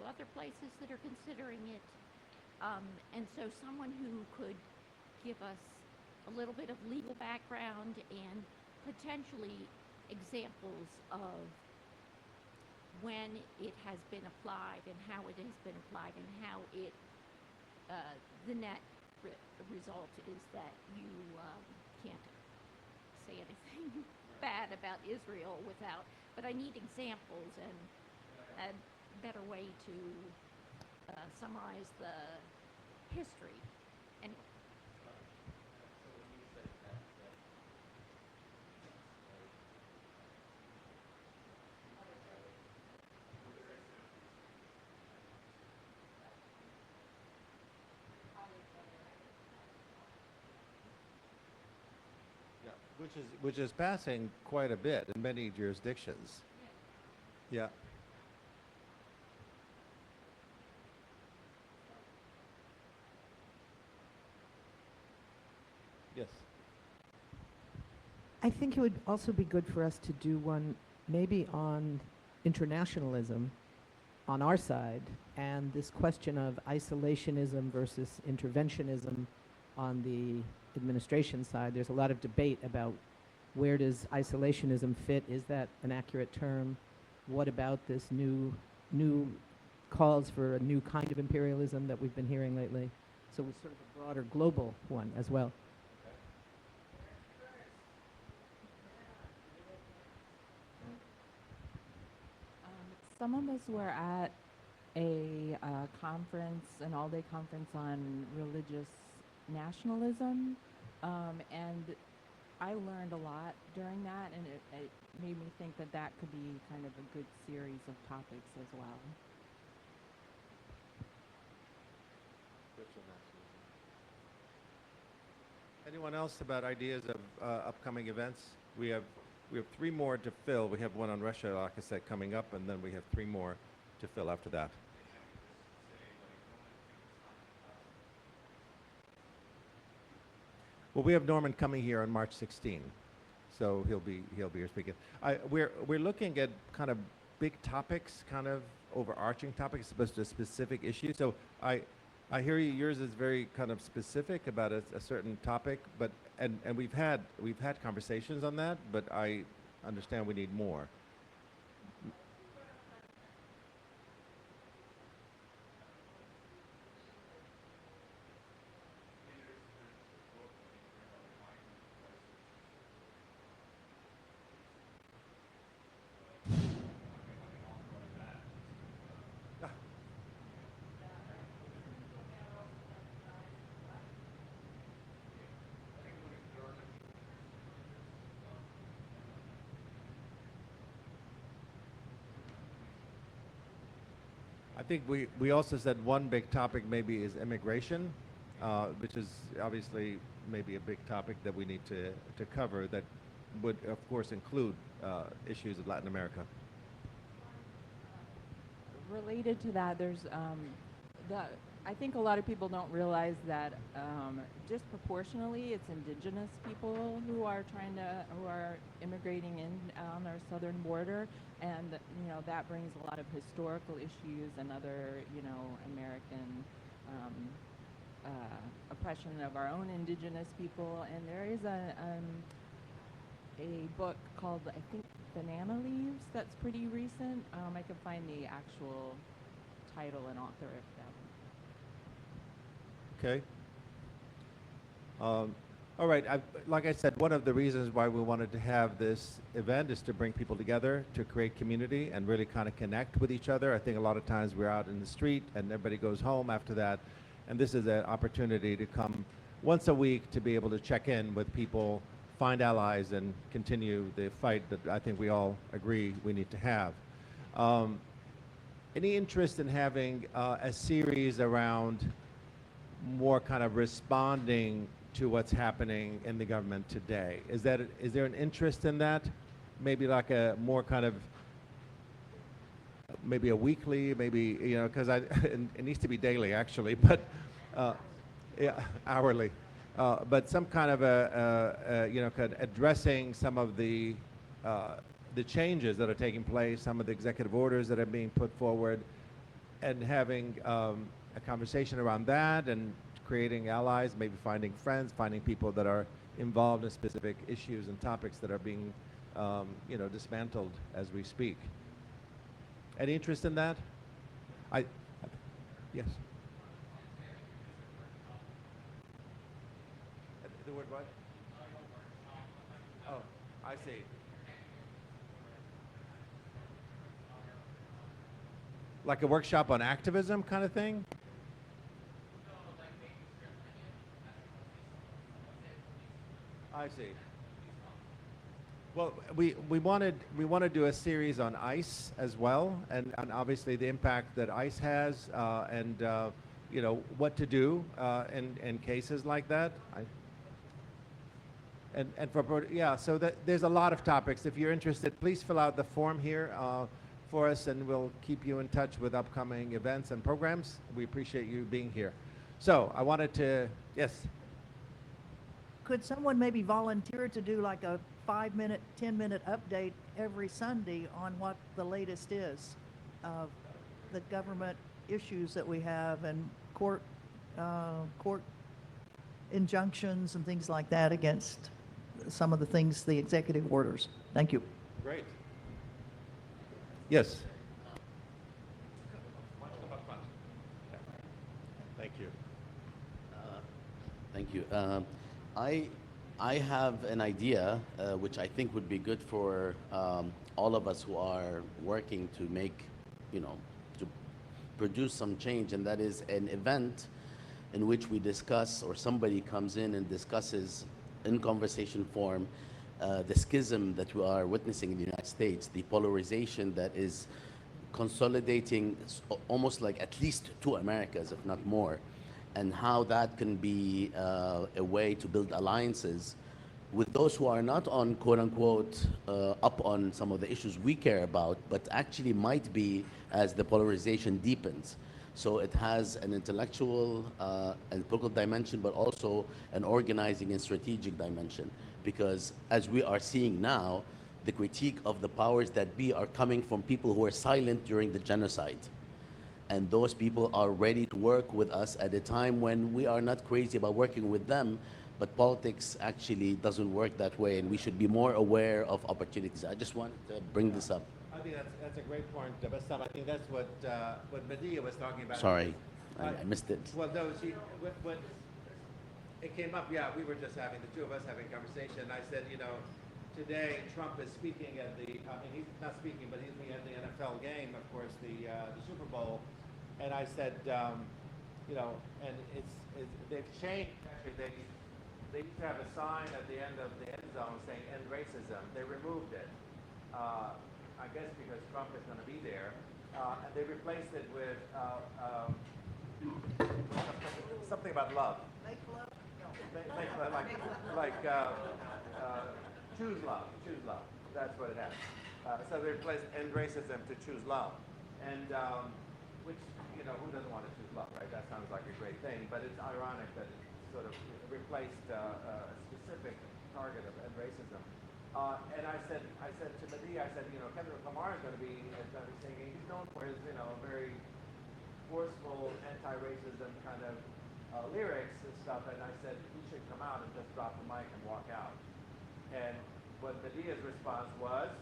other places that are considering it. And so someone who could give us a little bit of legal background and potentially examples of when it has been applied and how it has been applied and how it, the net result is that you can't say anything bad about Israel without, but I need examples and a better way to summarize the history. And Yeah, which is passing quite a bit in many jurisdictions. Yeah. Yes. I think it would also be good for us to do one maybe on internationalism on our side and this question of isolationism versus interventionism on the administration side. There's a lot of debate about where does isolationism fit? Is that an accurate term? What about this new calls for a new kind of imperialism that we've been hearing lately? So it's sort of a broader global one as well. Some of us were at a conference, an all-day conference on religious nationalism, and I learned a lot during that, and it made me think that that could be kind of a good series of topics as well. Anyone else about ideas of upcoming events? We have 3 more to fill. We have one on Russia, like I said, coming up, and then we have 3 more to fill after that. Well, we have Norman coming here on March 16, so he'll be here speaking. We're looking at kind of big topics, kind of overarching topics, as opposed to specific issues. So I hear you. Yours is very kind of specific about a certain topic, but and we've had conversations on that, but I understand we need more. I think we also said one big topic maybe is immigration, which is obviously maybe a big topic that we need to cover that would, of course, include issues of Latin America. Related to that, there's I think a lot of people don't realize that disproportionately it's indigenous people who are immigrating in on our southern border, and that brings a lot of historical issues and other American oppression of our own indigenous people. And there is a book called, I think, Banana Leaves, that's pretty recent. I can find the actual title and author if that. Okay. All right. Like I said, one of the reasons why we wanted to have this event is to bring people together, to create community, and really kind of connect with each other. I think a lot of times we're out in the street and everybody goes home after that, and this is an opportunity to come once a week to be able to check in with people, find allies, and continue the fight that I think we all agree we need to have. Any interest in having a series around more kind of responding to what's happening in the government today? Is there an interest in that? Maybe like a more kind of, maybe a weekly, maybe, because it needs to be daily actually, but yeah, hourly. But some kind of kind of addressing some of the changes that are taking place, some of the executive orders that are being put forward, and having a conversation around that and creating allies, maybe finding friends, finding people that are involved in specific issues and topics that are being dismantled as we speak. Any interest in that? Yes. The word what? Oh, I see. Like a workshop on activism kind of thing? I see. Well, we want to do a series on ICE as well, and obviously the impact that ICE has, and what to do in cases like that. So there's a lot of topics. If you're interested, please fill out the form here for us, and we'll keep you in touch with upcoming events and programs. We appreciate you being here. So I wanted to, yes. Could someone maybe volunteer to do like a 5-minute, 10-minute update every Sunday on what the latest is of the government issues that we have and court injunctions and things like that against some of the things, the executive orders? Thank you. Great. Yes. Thank you. Thank you. I have an idea which I think would be good for all of us who are working to make, to produce some change, and that is an event in which we discuss, or somebody comes in and discusses in conversation form the schism that we are witnessing in the United States, the polarization that is consolidating almost like at least two Americas, if not more, and how that can be a way to build alliances with those who are not on quote unquote up on some of the issues we care about, but actually might be as the polarization deepens. So it has an intellectual and political dimension, but also an organizing and strategic dimension. Because as we are seeing now, the critique of the powers that be are coming from people who were silent during the genocide. And those people are ready to work with us at a time when we are not crazy about working with them, but politics actually doesn't work that way, and we should be more aware of opportunities. I just wanted to bring this up. I think that's a great point, Bassam. I think that's what Medea was talking about. Sorry, I missed it. Well, no, when it came up, yeah, we were just having, the two of us having a conversation, and I said, today Trump is speaking at the, he's not speaking, but he's at the NFL game, of course, the Super Bowl, and I said, and they've changed, actually, they used to have a sign at the end of the end zone saying "End Racism." They removed it, I guess because Trump is going to be there, and they replaced it with something about love. Make love? No. Make love, choose love. Choose love. That's what it has. So they replaced "End Racism" to "Choose Love," and which who doesn't want to choose love, right? That sounds like a great thing, but it's ironic that it's sort of replaced a specific target of end racism. And I said to Medea, Kendrick Lamar is going to be singing. He's known for his, very forceful anti-racism kind of lyrics and stuff. And I said he should come out and just drop the mic and walk out. And what Medea's response was,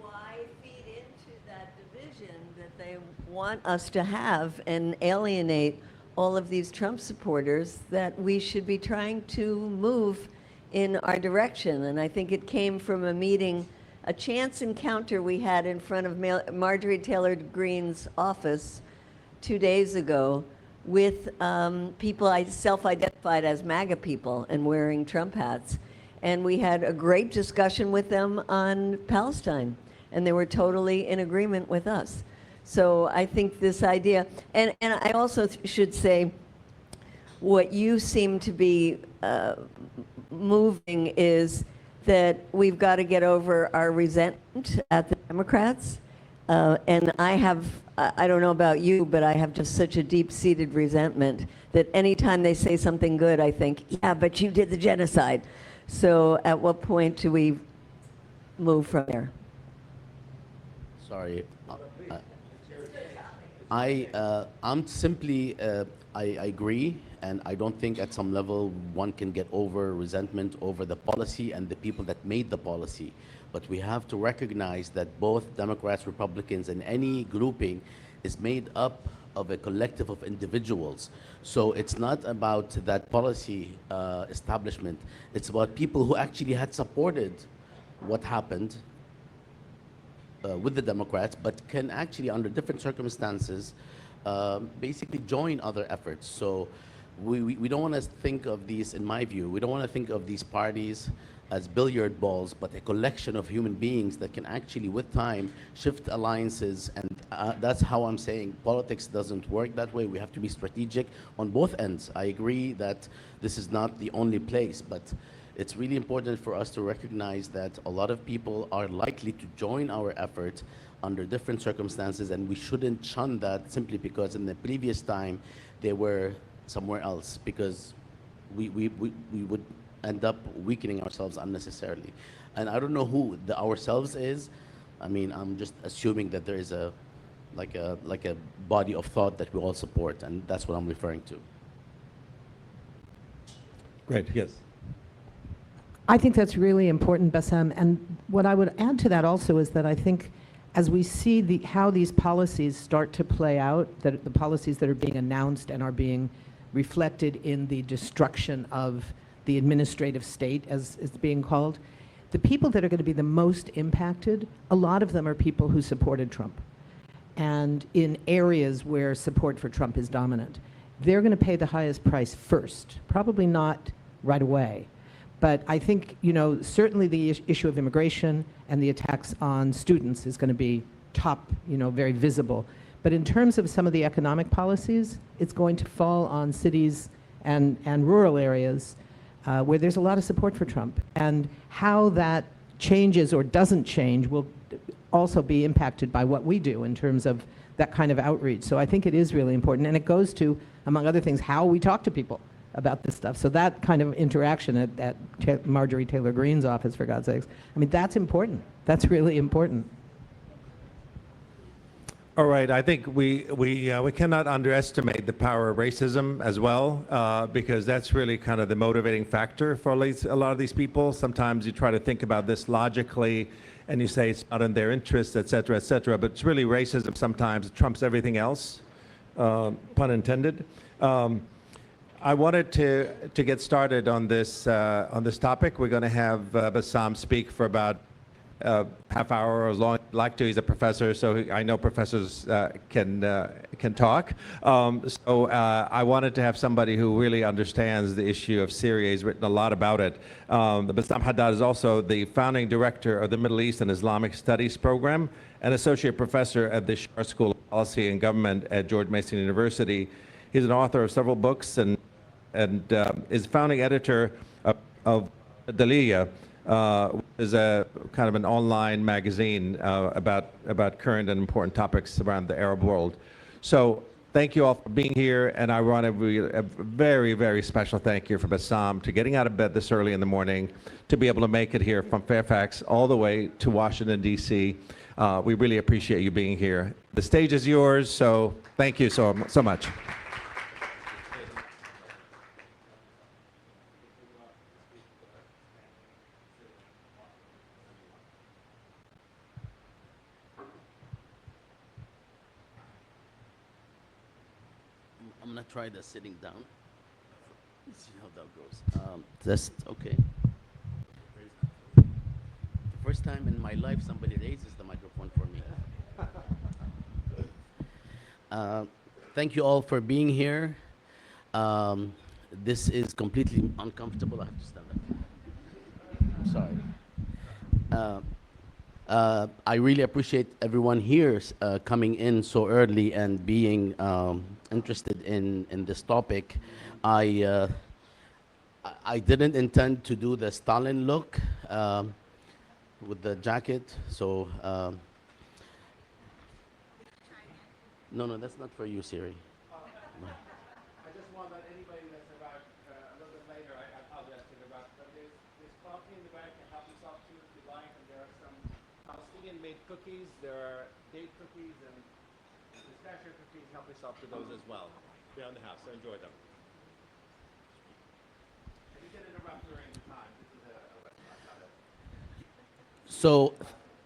why feed into that division that they want us to have and alienate all of these Trump supporters, that we should be trying to move in our direction? And I think it came from a meeting, a chance encounter we had in front of Marjorie Taylor Greene's office 2 days ago with people I self-identified as MAGA people and wearing Trump hats. And we had a great discussion with them on Palestine, and they were totally in agreement with us. So I think this idea, and I also should say, what you seem to be moving is that we've got to get over our resentment at the Democrats. And I don't know about you, but I have just such a deep-seated resentment that anytime they say something good, I think, yeah, but you did the genocide. So at what point do we move from there? Sorry. I'm simply, I agree, and I don't think at some level one can get over resentment over the policy and the people that made the policy. But we have to recognize that both Democrats, Republicans, and any grouping is made up of a collective of individuals. So it's not about that policy establishment. It's about people who actually had supported what happened with the Democrats, but can actually, under different circumstances, basically join other efforts. So we don't want to think of these, in my view, we don't want to think of these parties as billiard balls, but a collection of human beings that can actually, with time, shift alliances. And that's how I'm saying politics doesn't work that way. We have to be strategic on both ends. I agree that this is not the only place, but it's really important for us to recognize that a lot of people are likely to join our effort under different circumstances, and we shouldn't shun that simply because in the previous time they were somewhere else, because we would end up weakening ourselves unnecessarily. And I don't know who the ourselves is. I mean, I'm just assuming that there is a body of thought that we all support, and that's what I'm referring to. Great, yes. I think that's really important, Bassam. And what I would add to that also is that I think as we see how these policies start to play out, that the policies that are being announced and are being reflected in the destruction of the administrative state, as it's being called, the people that are going to be the most impacted, a lot of them are people who supported Trump. And in areas where support for Trump is dominant, they're going to pay the highest price first, probably not right away. But I think, certainly the issue of immigration and the attacks on students is going to be top, very visible. But in terms of some of the economic policies, it's going to fall on cities and rural areas where there's a lot of support for Trump. And how that changes or doesn't change will also be impacted by what we do in terms of that kind of outreach. So I think it is really important. And it goes to, among other things, how we talk to people about this stuff. So that kind of interaction at Marjorie Taylor Greene's office, for God's sakes, I mean, that's important. That's really important. All right, I think we cannot underestimate the power of racism as well, because that's really kind of the motivating factor for a lot of these people. Sometimes you try to think about this logically, and you say it's not in their interest, et cetera, but it's really racism sometimes trumps everything else, pun intended. I wanted to get started on this topic. We're going to have Bassam speak for about half hour or as long as he'd like to. He's a professor, so I know professors can talk. So I wanted to have somebody who really understands the issue of Syria. He's written a lot about it. Bassam Haddad is also the founding director of the Middle East and Islamic Studies program and associate professor at the Schar School of Policy and Government at George Mason University. He's an author of several books and is founding editor of Dalia, which is a kind of an online magazine about current and important topics around the Arab world. So thank you all for being here, and I want to be a very, very special thank you for Bassam to getting out of bed this early in the morning to be able to make it here from Fairfax all the way to Washington, D.C. We really appreciate you being here. The stage is yours, so thank you so much. I'm gonna try the sitting down. Let's see how that goes. Just okay. The first time in my life somebody raises the microphone for me. Thank you all for being here. This is completely uncomfortable. I have to stand up. I'm sorry. I really appreciate everyone here coming in so early and being interested in this topic. I didn't intend to do the Stalin look with the jacket, so no, that's not for you, Siri. No. I just want that anybody that's about a little bit later, I apologize to interrupt, but there's coffee in the back and help yourself to if you like, and there are some Palestinian-made cookies, there are date cookies, and there's Dasher cookies help yourself to those as well. Beyond the house, so enjoy them. And you did interrupt during the time. This is a restaurant, not a... So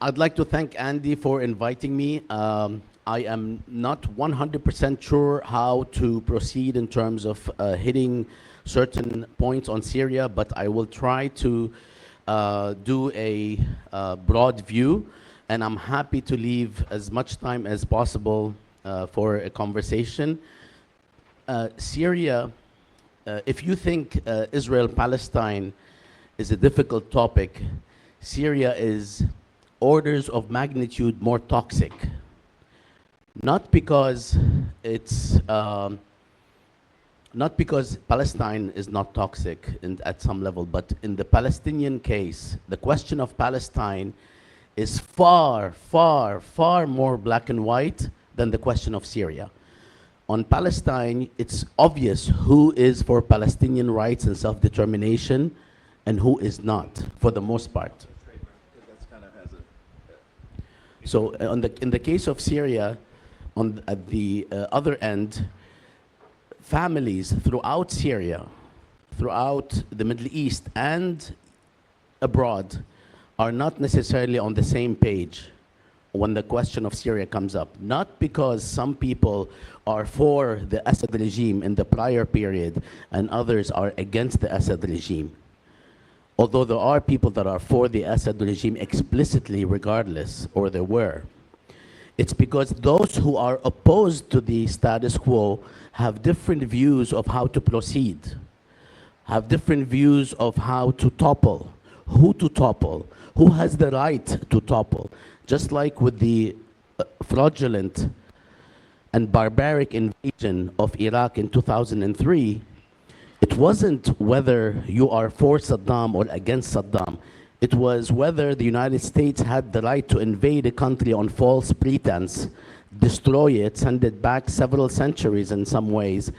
I'd like to thank Andy for inviting me. I am not 100% sure how to proceed in terms of hitting certain points on Syria, but I will try to do a broad view, and I'm happy to leave as much time as possible for a conversation. Syria, if you think Israel-Palestine is a difficult topic, Syria is orders of magnitude more toxic. Not because it's not because Palestine is not toxic at some level, but in the Palestinian case, the question of Palestine is far, far, far more black and white than the question of Syria. On Palestine, it's obvious who is for Palestinian rights and self-determination and who is not, for the most part. So in the case of Syria, at the other end, families throughout Syria, throughout the Middle East and abroad are not necessarily on the same page when the question of Syria comes up. Not because some people are for the Assad regime in the prior period and others are against the Assad regime. Although there are people that are for the Assad regime explicitly regardless, or there were. It's because those who are opposed to the status quo have different views of how to proceed, have different views of how to topple, who has the right to topple. Just like with the fraudulent and barbaric invasion of Iraq in 2003, it wasn't whether you are for Saddam or against Saddam. It was whether the United States had the right to invade a country on false pretense, destroy it, send it back several centuries in some ways,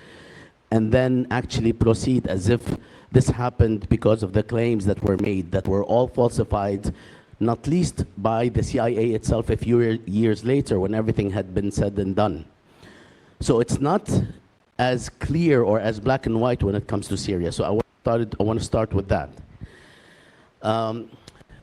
and then actually proceed as if this happened because of the claims that were made, that were all falsified, not least by the CIA itself a few years later when everything had been said and done. So it's not as clear or as black and white when it comes to Syria. So I want to start with that.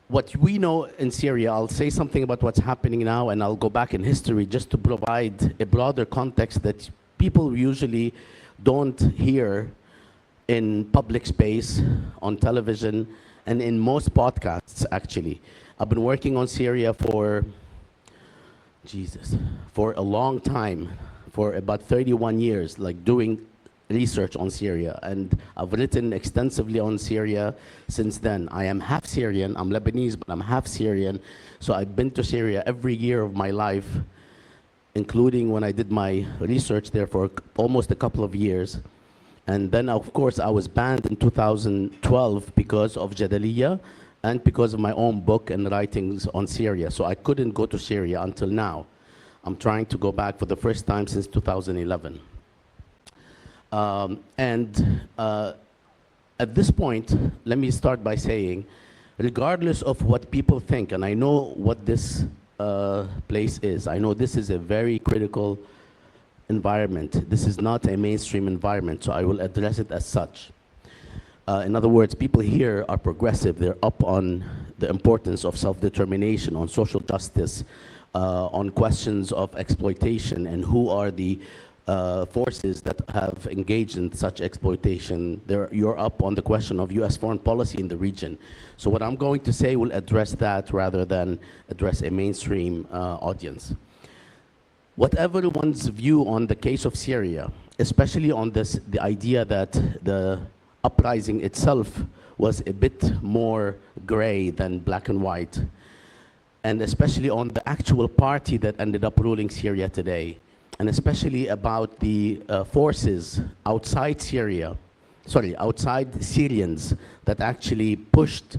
What we know in Syria, I'll say something about what's happening now, and I'll go back in history just to provide a broader context that people usually don't hear in public space, on television, and in most podcasts, actually. I've been working on Syria for a long time, for about 31 years, like doing research on Syria, and I've written extensively on Syria since then. I am half Syrian, I'm Lebanese, but I'm half Syrian, so I've been to Syria every year of my life, including when I did my research there for almost a couple of years. And then, of course, I was banned in 2012 because of Jadaliyya and because of my own book and writings on Syria, so I couldn't go to Syria until now. I'm trying to go back for the first time since 2011. At this point, let me start by saying, regardless of what people think, and I know what this place is, I know this is a very critical environment. This is not a mainstream environment, so I will address it as such. In other words, people here are progressive. They're up on the importance of self-determination, on social justice, on questions of exploitation, and who are the forces that have engaged in such exploitation. You're up on the question of US foreign policy in the region. So what I'm going to say will address that rather than address a mainstream audience. Whatever one's view on the case of Syria, especially on the idea that the uprising itself was a bit more gray than black and white, and especially on the actual party that ended up ruling Syria today, and especially about the forces outside Syria, outside Syrians that actually pushed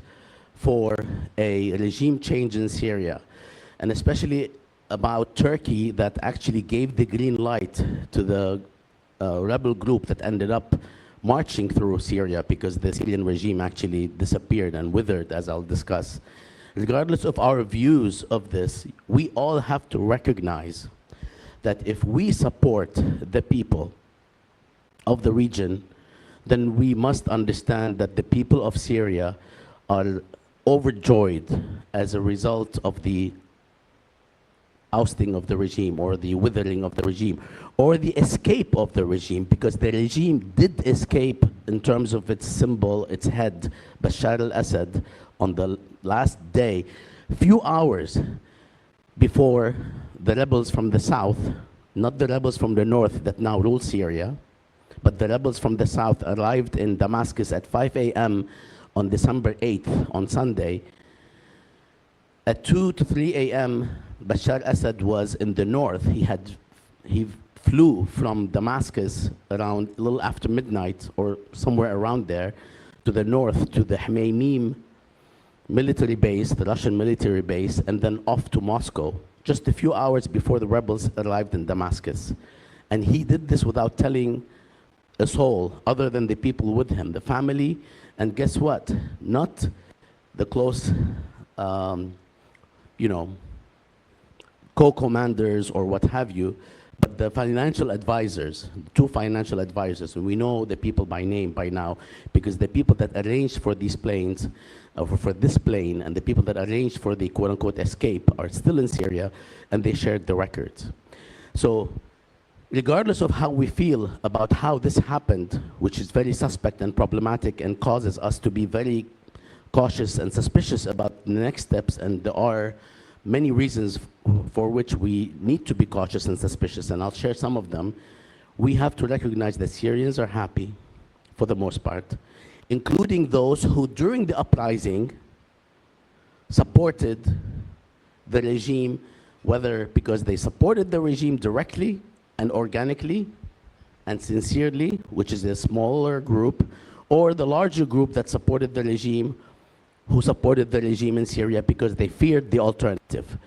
for a regime change in Syria, and especially about Turkey that actually gave the green light to the rebel group that ended up marching through Syria because the Syrian regime actually disappeared and withered, as I'll discuss. Regardless of our views of this, we all have to recognize that if we support the people of the region, then we must understand that the people of Syria are overjoyed as a result of the ousting of the regime, or the withering of the regime, or the escape of the regime, because the regime did escape in terms of its symbol, its head, Bashar al-Assad, on the last day, few hours before the rebels from the south, not the rebels from the north that now rule Syria, but the rebels from the south arrived in Damascus at 5 a.m. on December 8th, on Sunday. At 2 to 3 a.m., Bashar Assad was in the north. He flew from Damascus around a little after midnight, or somewhere around there, to the north, to the Hmeimim military base, the Russian military base, and then off to Moscow, just a few hours before the rebels arrived in Damascus. And he did this without telling a soul other than the people with him, the family, and guess what? Not the close, co-commanders or what have you, but the financial advisors, two financial advisors, and we know the people by name by now, because the people that arranged for these planes, for this plane, and the people that arranged for the quote-unquote escape are still in Syria, and they shared the records. So regardless of how we feel about how this happened, which is very suspect and problematic and causes us to be very cautious and suspicious about the next steps, and there are many reasons for which we need to be cautious and suspicious, and I'll share some of them. We have to recognize that Syrians are happy, for the most part, including those who, during the uprising, supported the regime, whether because they supported the regime directly and organically and sincerely, which is a smaller group, or the larger group that supported the regime, who supported the regime in Syria because they feared the alternative.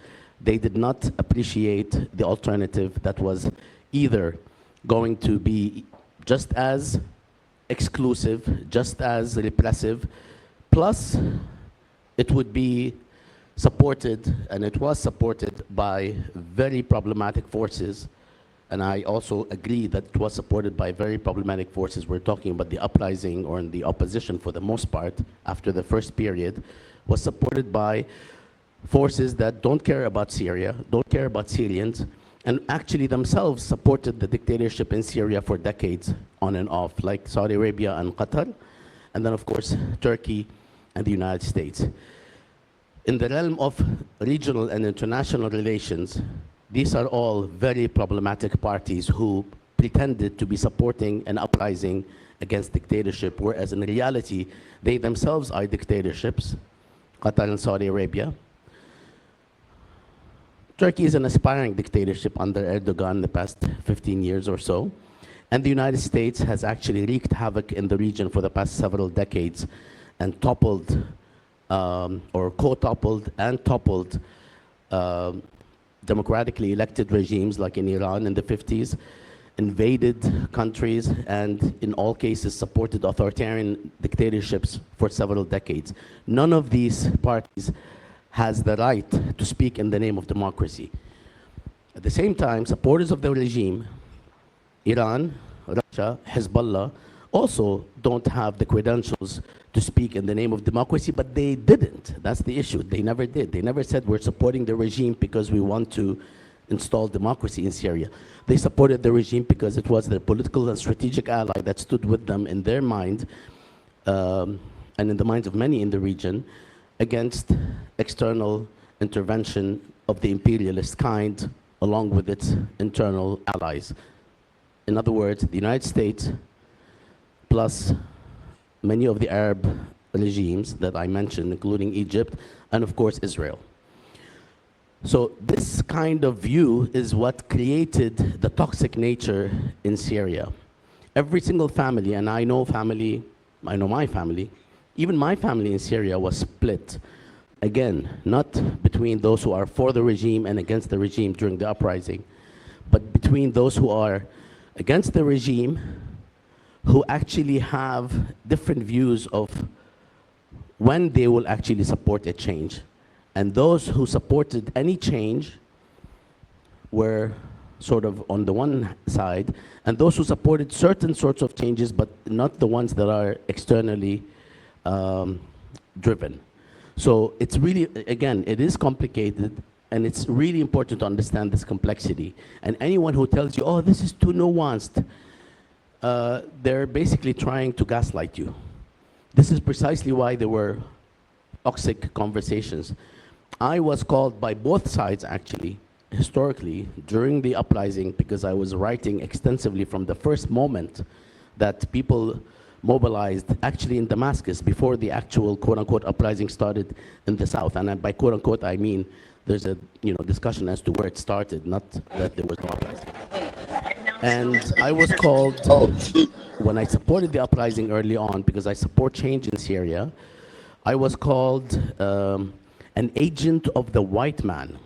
They did not appreciate the alternative that was either going to be just as exclusive, just as repressive, plus it would be supported, and it was supported by very problematic forces. And I also agree that it was supported by very problematic forces. We're talking about the uprising, or in the opposition for the most part, after the first period, was supported by forces that don't care about Syria, don't care about Syrians, and actually themselves supported the dictatorship in Syria for decades, on and off, like Saudi Arabia and Qatar, and then of course Turkey and the United States. In the realm of regional and international relations, these are all very problematic parties who pretended to be supporting an uprising against dictatorship, whereas in reality, they themselves are dictatorships, Qatar and Saudi Arabia. Turkey is an aspiring dictatorship under Erdogan in the past 15 years or so. And the United States has actually wreaked havoc in the region for the past several decades and toppled, or co-toppled and toppled democratically elected regimes like in Iran in the 50s, invaded countries, and in all cases supported authoritarian dictatorships for several decades. None of these parties has the right to speak in the name of democracy. At the same time, supporters of the regime, Iran, Russia, Hezbollah, also don't have the credentials to speak in the name of democracy, but they didn't. That's the issue. They never did. They never said we're supporting the regime because we want to install democracy in Syria. They supported the regime because it was their political and strategic ally that stood with them in their mind, and in the minds of many in the region, against external intervention of the imperialist kind, along with its internal allies. In other words, the United States, plus many of the Arab regimes that I mentioned, including Egypt, and of course Israel. So this kind of view is what created the toxic nature in Syria. Every single family, and I know my family, even my family in Syria was split. Again, not between those who are for the regime and against the regime during the uprising, but between those who are against the regime, who actually have different views of when they will actually support a change. And those who supported any change were sort of on the one side, and those who supported certain sorts of changes, but not the ones that are externally driven. So it's really, again, it is complicated, and it's really important to understand this complexity. And anyone who tells you, oh, this is too nuanced, they're basically trying to gaslight you. This is precisely why there were toxic conversations. I was called by both sides, actually, historically, during the uprising, because I was writing extensively from the first moment that people mobilized, actually in Damascus, before the actual quote-unquote uprising started in the south. And by quote-unquote, I mean there's a discussion as to where it started, not that there was no uprising. And I was called, when I supported the uprising early on, because I support change in Syria, I was called an agent of the white man,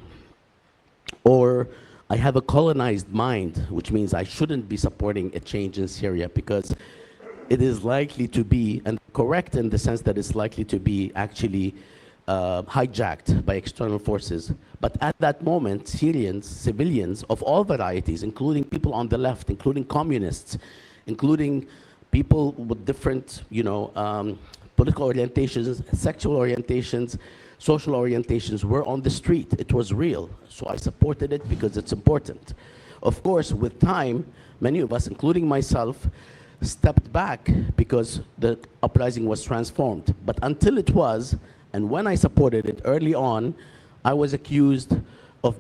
or I have a colonized mind, which means I shouldn't be supporting a change in Syria because it is likely to be, and correct in the sense that it's likely to be actually hijacked by external forces. But at that moment, Syrians, civilians of all varieties, including people on the left, including communists, including people with different, political orientations, sexual orientations, social orientations, were on the street. It was real. So I supported it because it's important. Of course, with time, many of us, including myself, stepped back because the uprising was transformed. But until it was, and when I supported it early on, I was accused of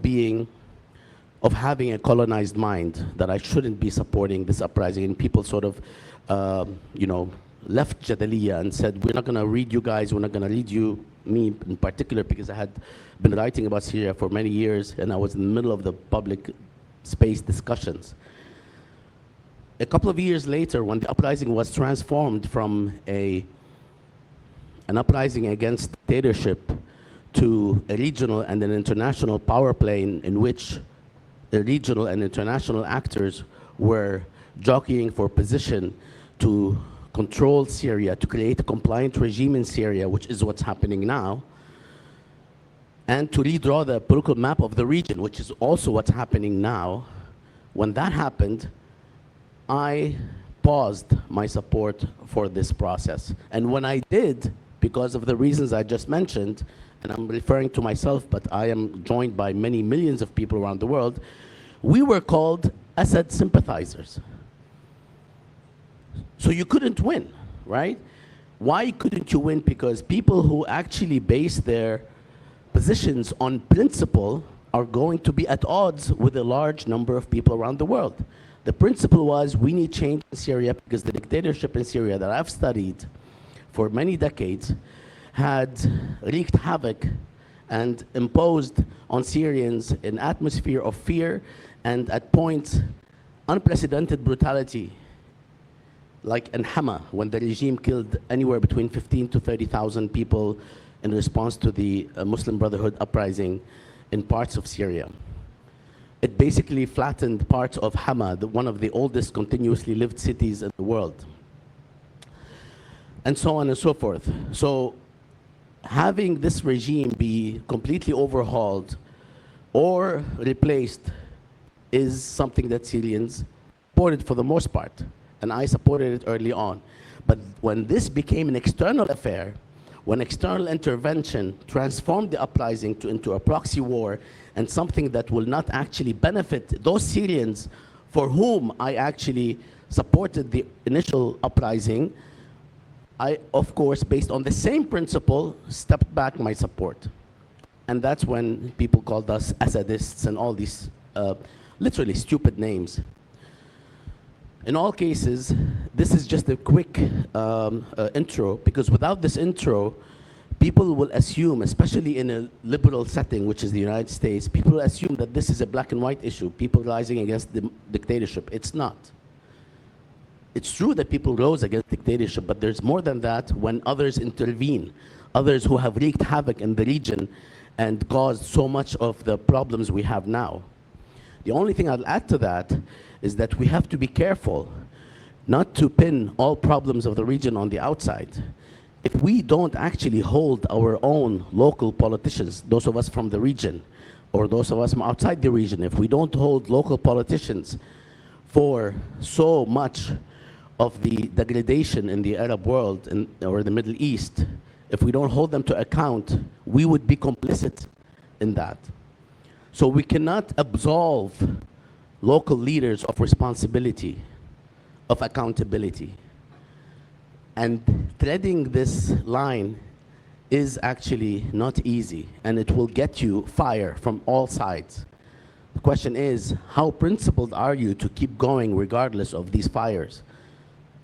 having a colonized mind, that I shouldn't be supporting this uprising. And people sort of, left Jadaliya and said, we're not going to read you guys, we're not going to read you, me in particular, because I had been writing about Syria for many years and I was in the middle of the public space discussions. A couple of years later, when the uprising was transformed from an uprising against dictatorship to a regional and an international power play in which the regional and international actors were jockeying for position to control Syria, to create a compliant regime in Syria, which is what's happening now, and to redraw the political map of the region, which is also what's happening now. When that happened, I paused my support for this process. And when I did, because of the reasons I just mentioned, and I'm referring to myself, but I am joined by many millions of people around the world, we were called Assad sympathizers. So you couldn't win, right? Why couldn't you win? Because people who actually base their positions on principle are going to be at odds with a large number of people around the world. The principle was, we need change in Syria because the dictatorship in Syria that I've studied for many decades had wreaked havoc and imposed on Syrians an atmosphere of fear and, at points, unprecedented brutality, like in Hama, when the regime killed anywhere between 15 to 30,000 people in response to the Muslim Brotherhood uprising in parts of Syria. It basically flattened parts of Hama, one of the oldest continuously lived cities in the world, and so on and so forth. So having this regime be completely overhauled or replaced is something that Syrians supported for the most part, and I supported it early on. But when this became an external affair, when external intervention transformed the uprising into a proxy war and something that will not actually benefit those Syrians for whom I actually supported the initial uprising, I, of course, based on the same principle, stepped back my support. And that's when people called us Assadists and all these literally stupid names. In all cases, this is just a quick intro, because without this intro, people will assume, especially in a liberal setting, which is the United States, people will assume that this is a black and white issue, people rising against the dictatorship. It's not. It's true that people rose against dictatorship, but there's more than that when others intervene, others who have wreaked havoc in the region and caused so much of the problems we have now. The only thing I'll add to that is that we have to be careful not to pin all problems of the region on the outside. If we don't actually hold our own local politicians, those of us from the region, or those of us from outside the region, if we don't hold local politicians for so much of the degradation in the Arab world or the Middle East, if we don't hold them to account, we would be complicit in that. So we cannot absolve local leaders of responsibility, of accountability. And threading this line is actually not easy, and it will get you fire from all sides. The question is, how principled are you to keep going regardless of these fires?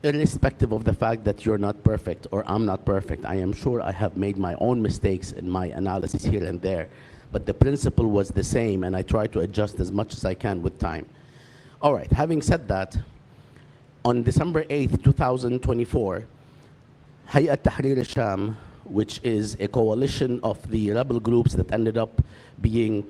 Irrespective of the fact that you're not perfect or I'm not perfect. I am sure I have made my own mistakes in my analysis here and there, but the principle was the same, and I try to adjust as much as I can with time. All right, having said that, on December 8th, 2024, Hayat Tahrir al-Sham, which is a coalition of the rebel groups that ended up being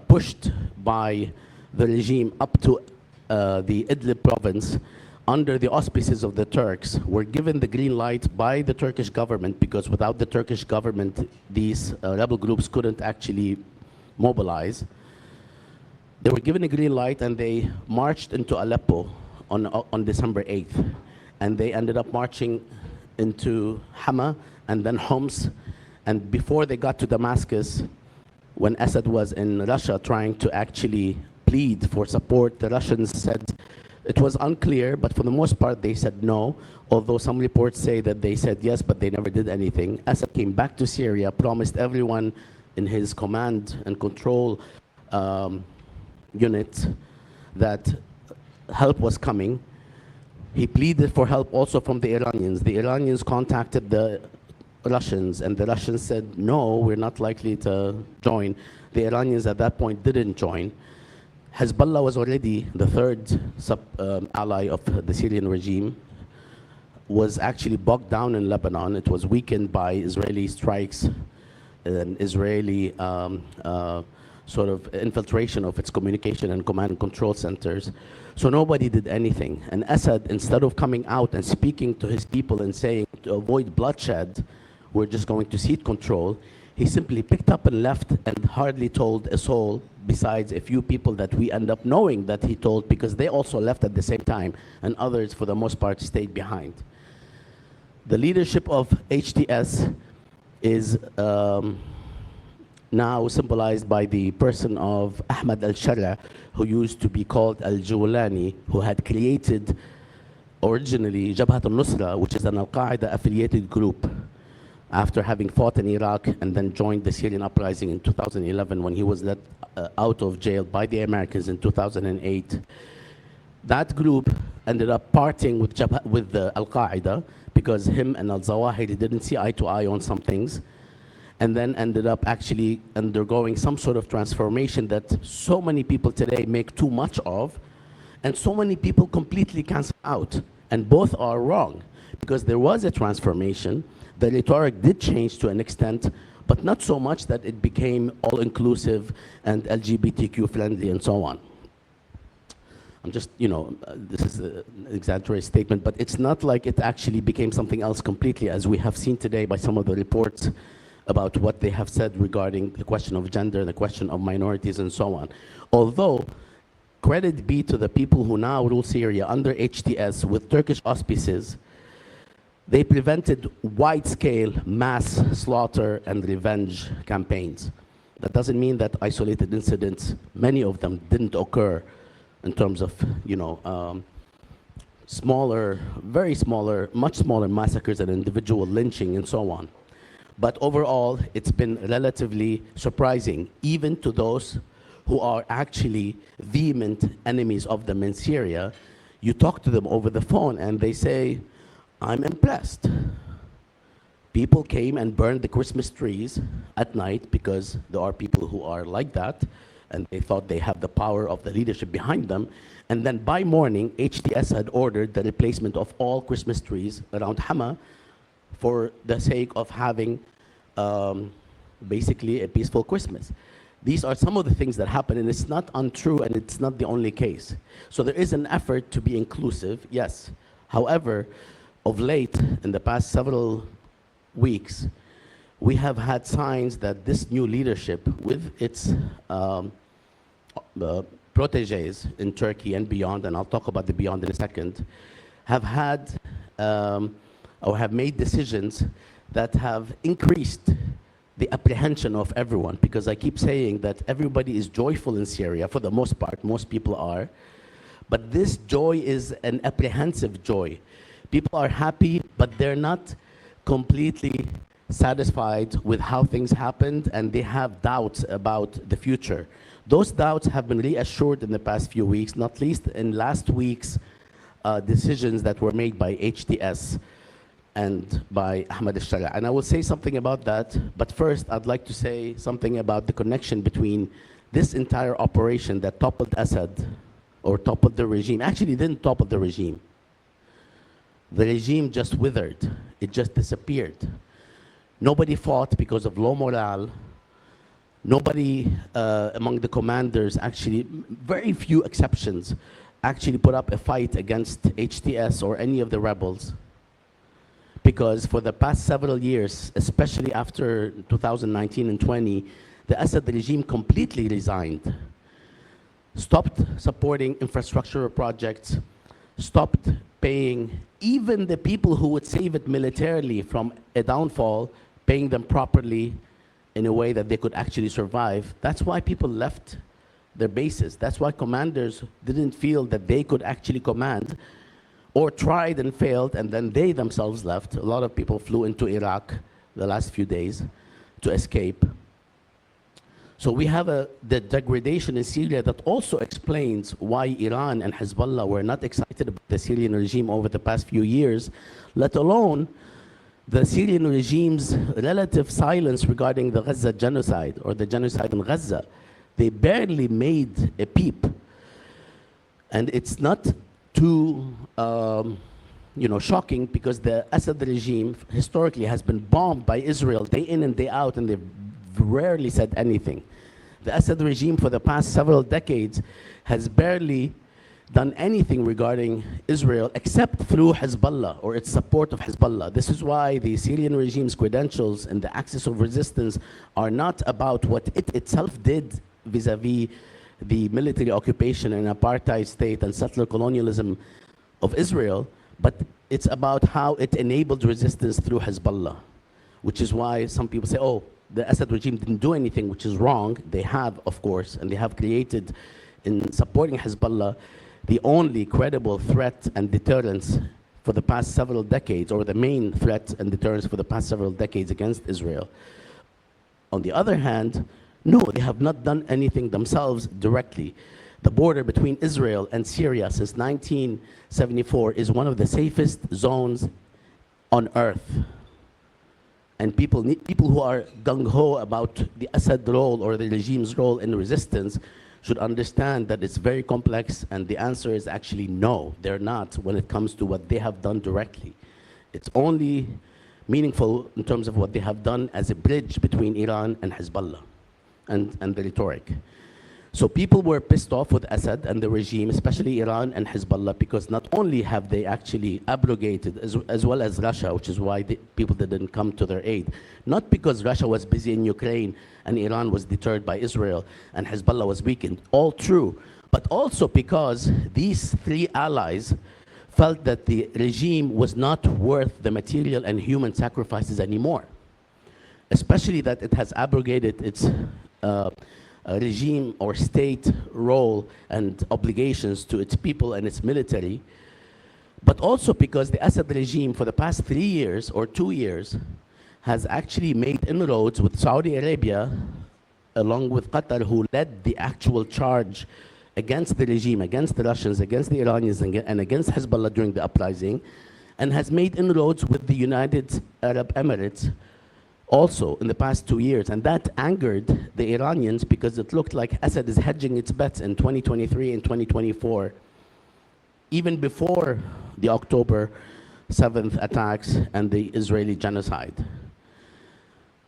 pushed by the regime up to the Idlib province under the auspices of the Turks, were given the green light by the Turkish government, because without the Turkish government, these rebel groups couldn't actually mobilize. They were given a green light and they marched into Aleppo on December 8th. And they ended up marching into Hama and then Homs. And before they got to Damascus, when Assad was in Russia trying to actually plead for support, the Russians said, it was unclear, but for the most part they said no, although some reports say that they said yes, but they never did anything. Assad came back to Syria, promised everyone in his command and control unit that help was coming. He pleaded for help also from the Iranians. The Iranians contacted the Russians, and the Russians said, no, we're not likely to join. The Iranians at that point didn't join. Hezbollah was already the third ally of the Syrian regime, was actually bogged down in Lebanon. It was weakened by Israeli strikes and Israeli sort of infiltration of its communication and command and control centers. So nobody did anything. And Assad, instead of coming out and speaking to his people and saying, to avoid bloodshed, we're just going to cede control, he simply picked up and left and hardly told a soul, besides a few people that we end up knowing that he told, because they also left at the same time, and others, for the most part, stayed behind. The leadership of HTS is now symbolized by the person of Ahmad al-Shara, who used to be called al-Jawlani, who had created originally Jabhat al-Nusra, which is an al-Qaeda affiliated group, after having fought in Iraq and then joined the Syrian uprising in 2011 when he was let out of jail by the Americans in 2008. That group ended up parting with al-Qaeda because him and al-Zawahiri didn't see eye to eye on some things, and then ended up actually undergoing some sort of transformation that so many people today make too much of, and so many people completely cancel out. And both are wrong, because there was a transformation. The rhetoric did change to an extent, but not so much that it became all-inclusive and LGBTQ friendly and so on. I'm just, this is an exaggerated statement, but it's not like it actually became something else completely, as we have seen today by some of the reports about what they have said regarding the question of gender, the question of minorities, and so on. Although, credit be to the people who now rule Syria under HTS with Turkish auspices, they prevented wide-scale mass slaughter and revenge campaigns. That doesn't mean that isolated incidents, many of them didn't occur in terms of, smaller, very smaller, much smaller massacres and individual lynching and so on. But overall, it's been relatively surprising, even to those who are actually vehement enemies of them in Syria. You talk to them over the phone and they say, I'm impressed. People came and burned the Christmas trees at night, because there are people who are like that, and they thought they have the power of the leadership behind them. And then by morning, HTS had ordered the replacement of all Christmas trees around Hama for the sake of having basically a peaceful Christmas. These are some of the things that happen, and it's not untrue, and it's not the only case. So there is an effort to be inclusive, yes. However, of late, in the past several weeks, we have had signs that this new leadership, with its proteges in Turkey and beyond, and I'll talk about the beyond in a second, have had or have made decisions that have increased the apprehension of everyone, because I keep saying that everybody is joyful in Syria, for the most part, most people are, but this joy is an apprehensive joy. People are happy, but they're not completely satisfied with how things happened, and they have doubts about the future. Those doubts have been reassured in the past few weeks, not least in last week's decisions that were made by HTS and by Ahmed al-Shara. And I will say something about that, but first I'd like to say something about the connection between this entire operation that toppled Assad, or toppled the regime. Actually didn't topple the regime. The regime just withered. It just disappeared. Nobody fought because of low morale. Nobody among the commanders, actually, very few exceptions, actually put up a fight against HTS or any of the rebels. Because for the past several years, especially after 2019 and 20, the Assad regime completely resigned, stopped supporting infrastructural projects, stopped paying even the people who would save it militarily from a downfall, paying them properly in a way that they could actually survive. That's why people left their bases. That's why commanders didn't feel that they could actually command, or tried and failed, and then they themselves left. A lot of people flew into Iraq the last few days to escape. So we have the degradation in Syria that also explains why Iran and Hezbollah were not excited about the Syrian regime over the past few years, let alone the Syrian regime's relative silence regarding the Gaza genocide, or the genocide in Gaza. They barely made a peep. And it's not too shocking, because the Assad regime historically has been bombed by Israel day in and day out, and they've rarely said anything. The Assad regime for the past several decades has barely done anything regarding Israel except through Hezbollah, or its support of Hezbollah. This is why the Syrian regime's credentials and the axis of resistance are not about what it itself did vis-a-vis the military occupation and apartheid state and settler colonialism of Israel, but it's about how it enabled resistance through Hezbollah, which is why some people say, oh, the Assad regime didn't do anything, which is wrong. They have, of course, and they have created, in supporting Hezbollah, the only credible threat and deterrence for the past several decades, or the main threat and deterrence for the past several decades against Israel. On the other hand, no, they have not done anything themselves directly. The border between Israel and Syria since 1974 is one of the safest zones on earth. And people who are gung-ho about the Assad role or the regime's role in resistance should understand that it's very complex, and the answer is actually no, they're not when it comes to what they have done directly. It's only meaningful in terms of what they have done as a bridge between Iran and Hezbollah and the rhetoric. So people were pissed off with Assad and the regime, especially Iran and Hezbollah, because not only have they actually abrogated, as well as Russia, which is why people didn't come to their aid, not because Russia was busy in Ukraine and Iran was deterred by Israel and Hezbollah was weakened, all true, but also because these three allies felt that the regime was not worth the material and human sacrifices anymore, especially that it has abrogated its regime or state role and obligations to its people and its military, but also because the Assad regime for the past 3 years or 2 years has actually made inroads with Saudi Arabia, along with Qatar, who led the actual charge against the regime, against the Russians, against the Iranians, and against Hezbollah during the uprising, and has made inroads with the United Arab Emirates also in the past 2 years. And that angered the Iranians, because it looked like Assad is hedging its bets in 2023 and 2024, even before the October 7th attacks and the Israeli genocide.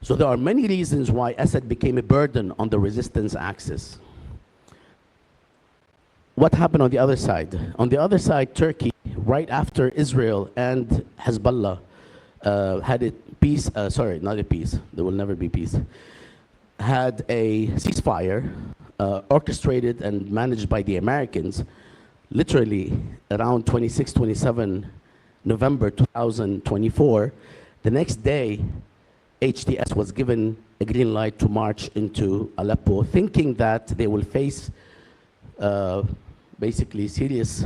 So there are many reasons why Assad became a burden on the resistance axis. What happened on the other side? On the other side, Turkey, right after Israel and Hezbollah had it peace, sorry, not a peace, there will never be peace, had a ceasefire orchestrated and managed by the Americans, literally around 26, 27 November 2024, the next day, HTS was given a green light to march into Aleppo, thinking that they will face basically serious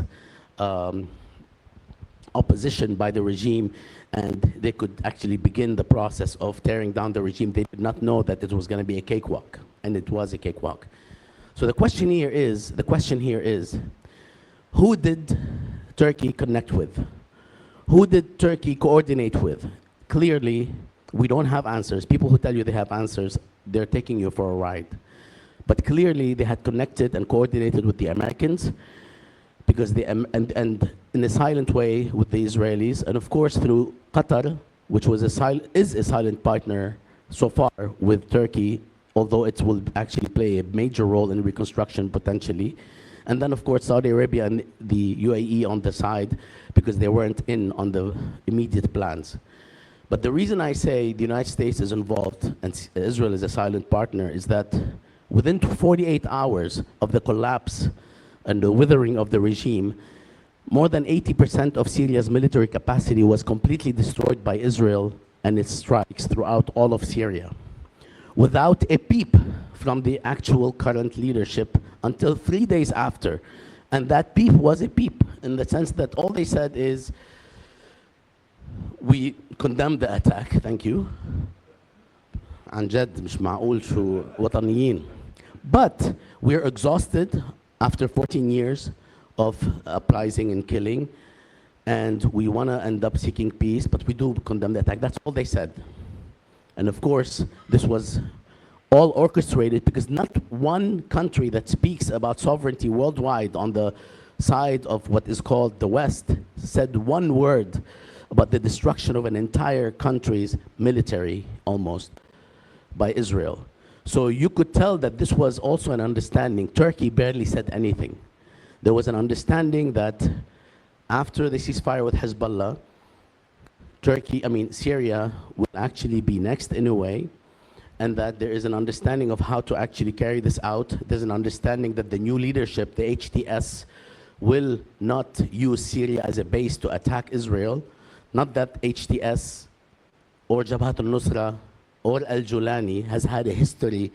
opposition by the regime, and they could actually begin the process of tearing down the regime. They did not know that it was going to be a cakewalk, and it was a cakewalk. So the question here is, who did Turkey connect with? Who did Turkey coordinate with? Clearly, we don't have answers. People who tell you they have answers, they're taking you for a ride. But clearly, they had connected and coordinated with the Americans, because they, and in a silent way with the Israelis, and of course through Qatar, which was is a silent partner so far with Turkey, although it will actually play a major role in reconstruction potentially. And then of course Saudi Arabia and the UAE on the side, because they weren't in on the immediate plans. But the reason I say the United States is involved and Israel is a silent partner is that within 48 hours of the collapse and the withering of the regime, more than 80% of Syria's military capacity was completely destroyed by Israel and its strikes throughout all of Syria, without a peep from the actual current leadership until 3 days after. And that peep was a peep in the sense that all they said is, we condemn the attack, thank you. عن جد مش معقول شو وطنيين. But we're exhausted after 14 years of uprising and killing, and we want to end up seeking peace, but we do condemn the attack. That's all they said. And of course, this was all orchestrated because not one country that speaks about sovereignty worldwide on the side of what is called the West said one word about the destruction of an entire country's military, almost, by Israel. So you could tell that this was also an understanding. Turkey barely said anything. There was an understanding that after the ceasefire with Hezbollah, Syria will actually be next in a way, and that there is an understanding of how to actually carry this out. There's an understanding that the new leadership, the HTS, will not use Syria as a base to attack Israel. Not that HTS or Jabhat al-Nusra or al-Julani has had a history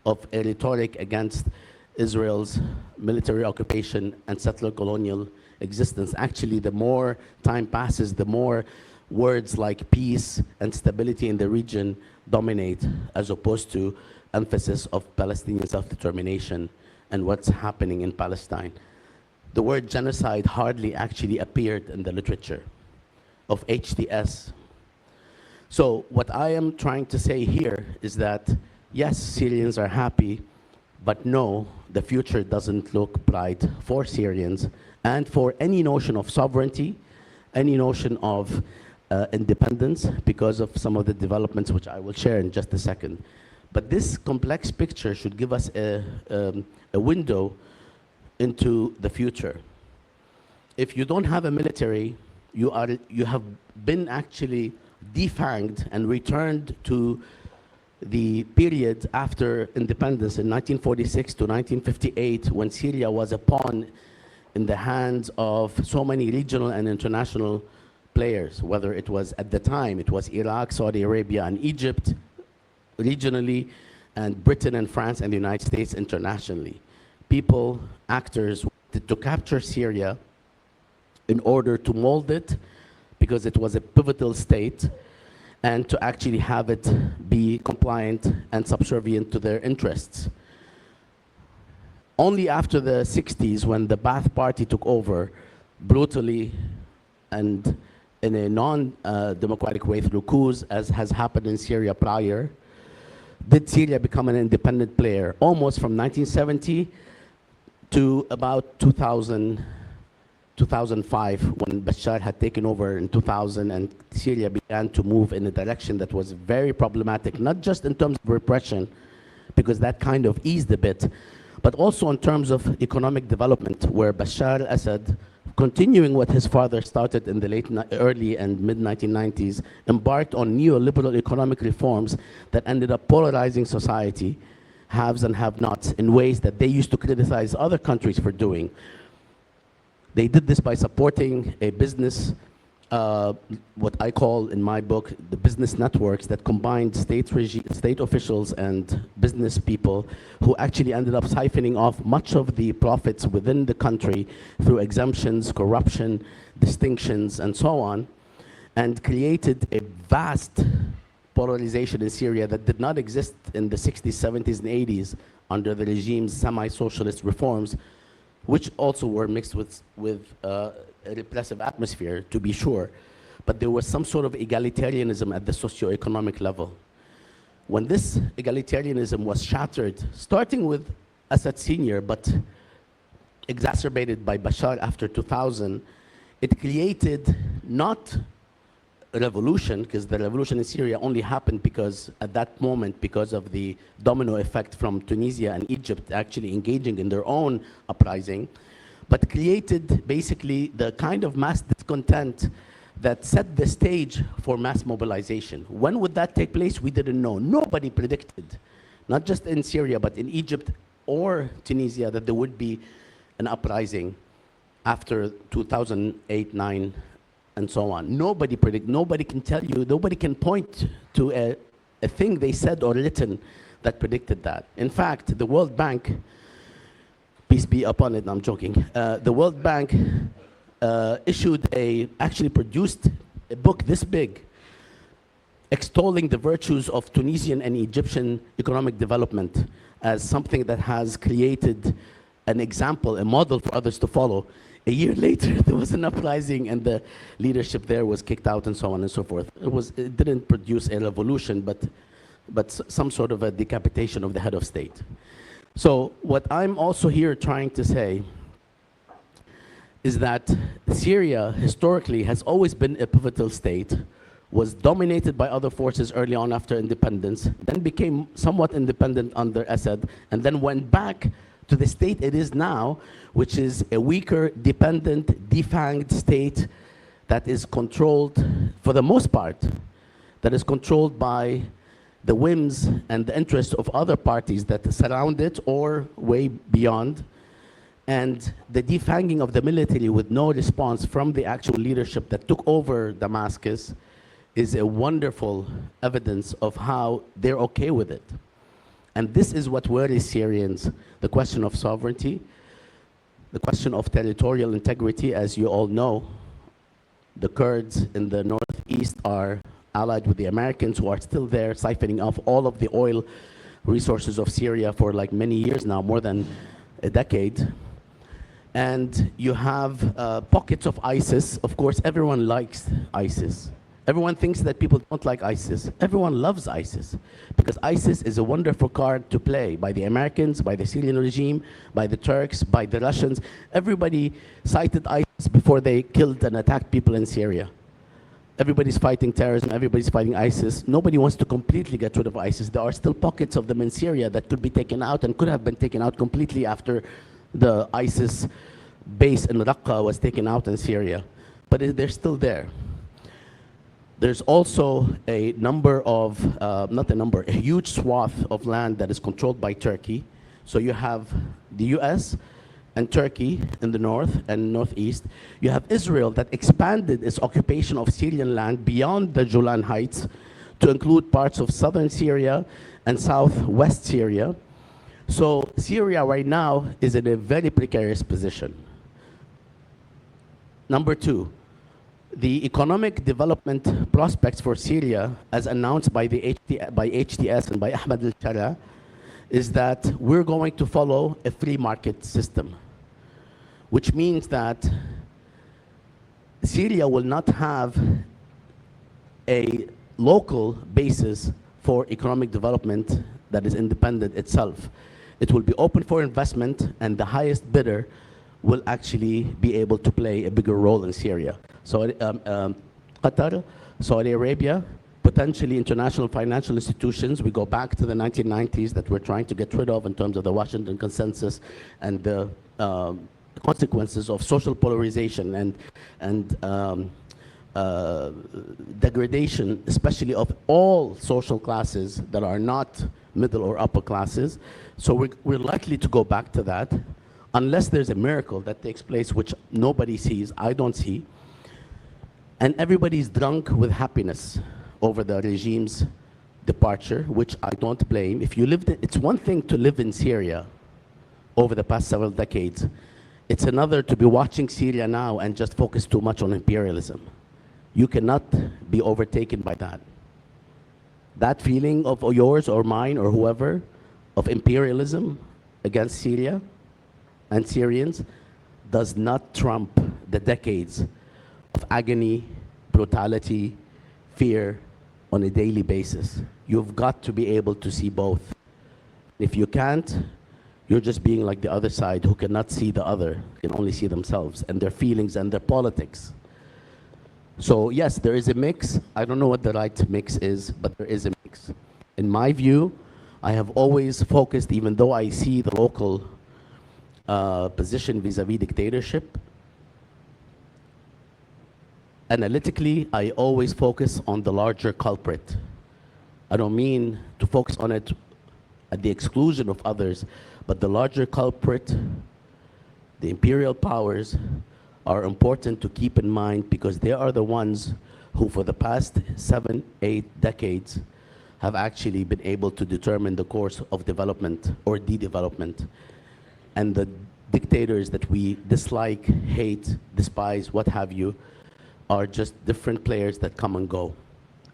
of a rhetoric against Israel's military occupation and settler colonial existence. Actually, the more time passes, the more words like peace and stability in the region dominate, as opposed to emphasis of Palestinian self-determination and what's happening in Palestine. The word genocide hardly actually appeared in the literature of HTS. So what I am trying to say here is that, yes, Syrians are happy, but no, the future doesn't look bright for Syrians and for any notion of sovereignty, any notion of independence, because of some of the developments which I will share in just a second. But this complex picture should give us a window into the future. If you don't have a military, you have been actually defanged and returned to the period after independence in 1946 to 1958, when Syria was a pawn in the hands of so many regional and international players, whether it was at the time, it was Iraq, Saudi Arabia, and Egypt regionally, and Britain and France and the United States internationally. People, actors, wanted to capture Syria in order to mold it, because it was a pivotal state, and to actually have it be compliant and subservient to their interests. Only after the 60s, when the Ba'ath Party took over brutally and in a non-democratic way through coups, as has happened in Syria prior, did Syria become an independent player, almost from 1970 to about 2005, when Bashar had taken over in 2000, and Syria began to move in a direction that was very problematic, not just in terms of repression, because that kind of eased a bit, but also in terms of economic development, where Bashar al-Assad continuing what his father started in the early and mid-1990s, embarked on neoliberal economic reforms that ended up polarizing society, haves and have-nots, in ways that they used to criticize other countries for doing. They did this by supporting a business, what I call in my book, the business networks that combined state officials and business people who actually ended up siphoning off much of the profits within the country through exemptions, corruption, distinctions, and so on, and created a vast polarization in Syria that did not exist in the 60s, 70s, and 80s under the regime's semi-socialist reforms, which also were mixed with a repressive atmosphere, to be sure. But there was some sort of egalitarianism at the socio-economic level. When this egalitarianism was shattered, starting with Assad Sr., but exacerbated by Bashar after 2000, it created not a revolution, because the revolution in Syria only happened because, at that moment, because of the domino effect from Tunisia and Egypt actually engaging in their own uprising, but created basically the kind of mass discontent that set the stage for mass mobilization. When would that take place? We didn't know. Nobody predicted, not just in Syria, but in Egypt or Tunisia, that there would be an uprising after 2008, 9, and so on. Nobody can tell you, nobody can point to a thing they said or written that predicted that. In fact, the World Bank, peace be upon it, no, I'm joking. The World Bank actually produced a book this big, extolling the virtues of Tunisian and Egyptian economic development as something that has created an example, a model for others to follow. A year later, there was an uprising and the leadership there was kicked out and so on and so forth. It didn't produce a revolution, but some sort of a decapitation of the head of state. So what I'm also here trying to say is that Syria historically has always been a pivotal state, was dominated by other forces early on after independence, then became somewhat independent under Assad, and then went back to the state it is now, which is a weaker, dependent, defanged state that is controlled, for the most part, that is controlled by the whims and the interests of other parties that surround it or way beyond. And the defanging of the military with no response from the actual leadership that took over Damascus is a wonderful evidence of how they're okay with it. And this is what worries Syrians, the question of sovereignty, the question of territorial integrity. As you all know, the Kurds in the northeast are allied with the Americans, who are still there siphoning off all of the oil resources of Syria for like many years now, more than a decade. And you have pockets of ISIS. Of course, everyone likes ISIS. Everyone thinks that people don't like ISIS. Everyone loves ISIS, because ISIS is a wonderful card to play by the Americans, by the Syrian regime, by the Turks, by the Russians. Everybody cited ISIS before they killed and attacked people in Syria. Everybody's fighting terrorism, everybody's fighting ISIS. Nobody wants to completely get rid of ISIS. There are still pockets of them in Syria that could be taken out and could have been taken out completely after the ISIS base in Raqqa was taken out in Syria. But they're still there. There's also a number of, a huge swath of land that is controlled by Turkey. So you have the US and Turkey in the north and northeast. You have Israel that expanded its occupation of Syrian land beyond the Golan Heights to include parts of southern Syria and southwest Syria. So Syria right now is in a very precarious position. Number two, the economic development prospects for Syria, as announced by HTS and by Ahmed al-Shara, is that we're going to follow a free market system, which means that Syria will not have a local basis for economic development that is independent itself. It will be open for investment, and the highest bidder will actually be able to play a bigger role in Syria. So Qatar, Saudi Arabia, potentially international financial institutions. We go back to the 1990s that we're trying to get rid of in terms of the Washington Consensus and the consequences of social polarization and degradation, especially of all social classes that are not middle or upper classes. So we're likely to go back to that unless there's a miracle that takes place, which nobody sees, I don't see. And everybody's drunk with happiness over the regime's departure, which I don't blame. If you lived in, it's one thing to live in Syria over the past several decades. It's another to be watching Syria now and just focus too much on imperialism. You cannot be overtaken by that. That feeling of yours or mine or whoever of imperialism against Syria and Syrians does not trump the decades of agony, brutality, fear on a daily basis. You've got to be able to see both. If you can't, you're just being like the other side who cannot see the other, can only see themselves and their feelings and their politics. So yes, there is a mix. I don't know what the right mix is, but there is a mix. In my view, I have always focused, even though I see the local position vis-a-vis dictatorship, analytically, I always focus on the larger culprit. I don't mean to focus on it at the exclusion of others, but the larger culprit, the imperial powers, are important to keep in mind because they are the ones who for the past 7, 8 decades have actually been able to determine the course of development or de-development. And the dictators that we dislike, hate, despise, what have you, are just different players that come and go,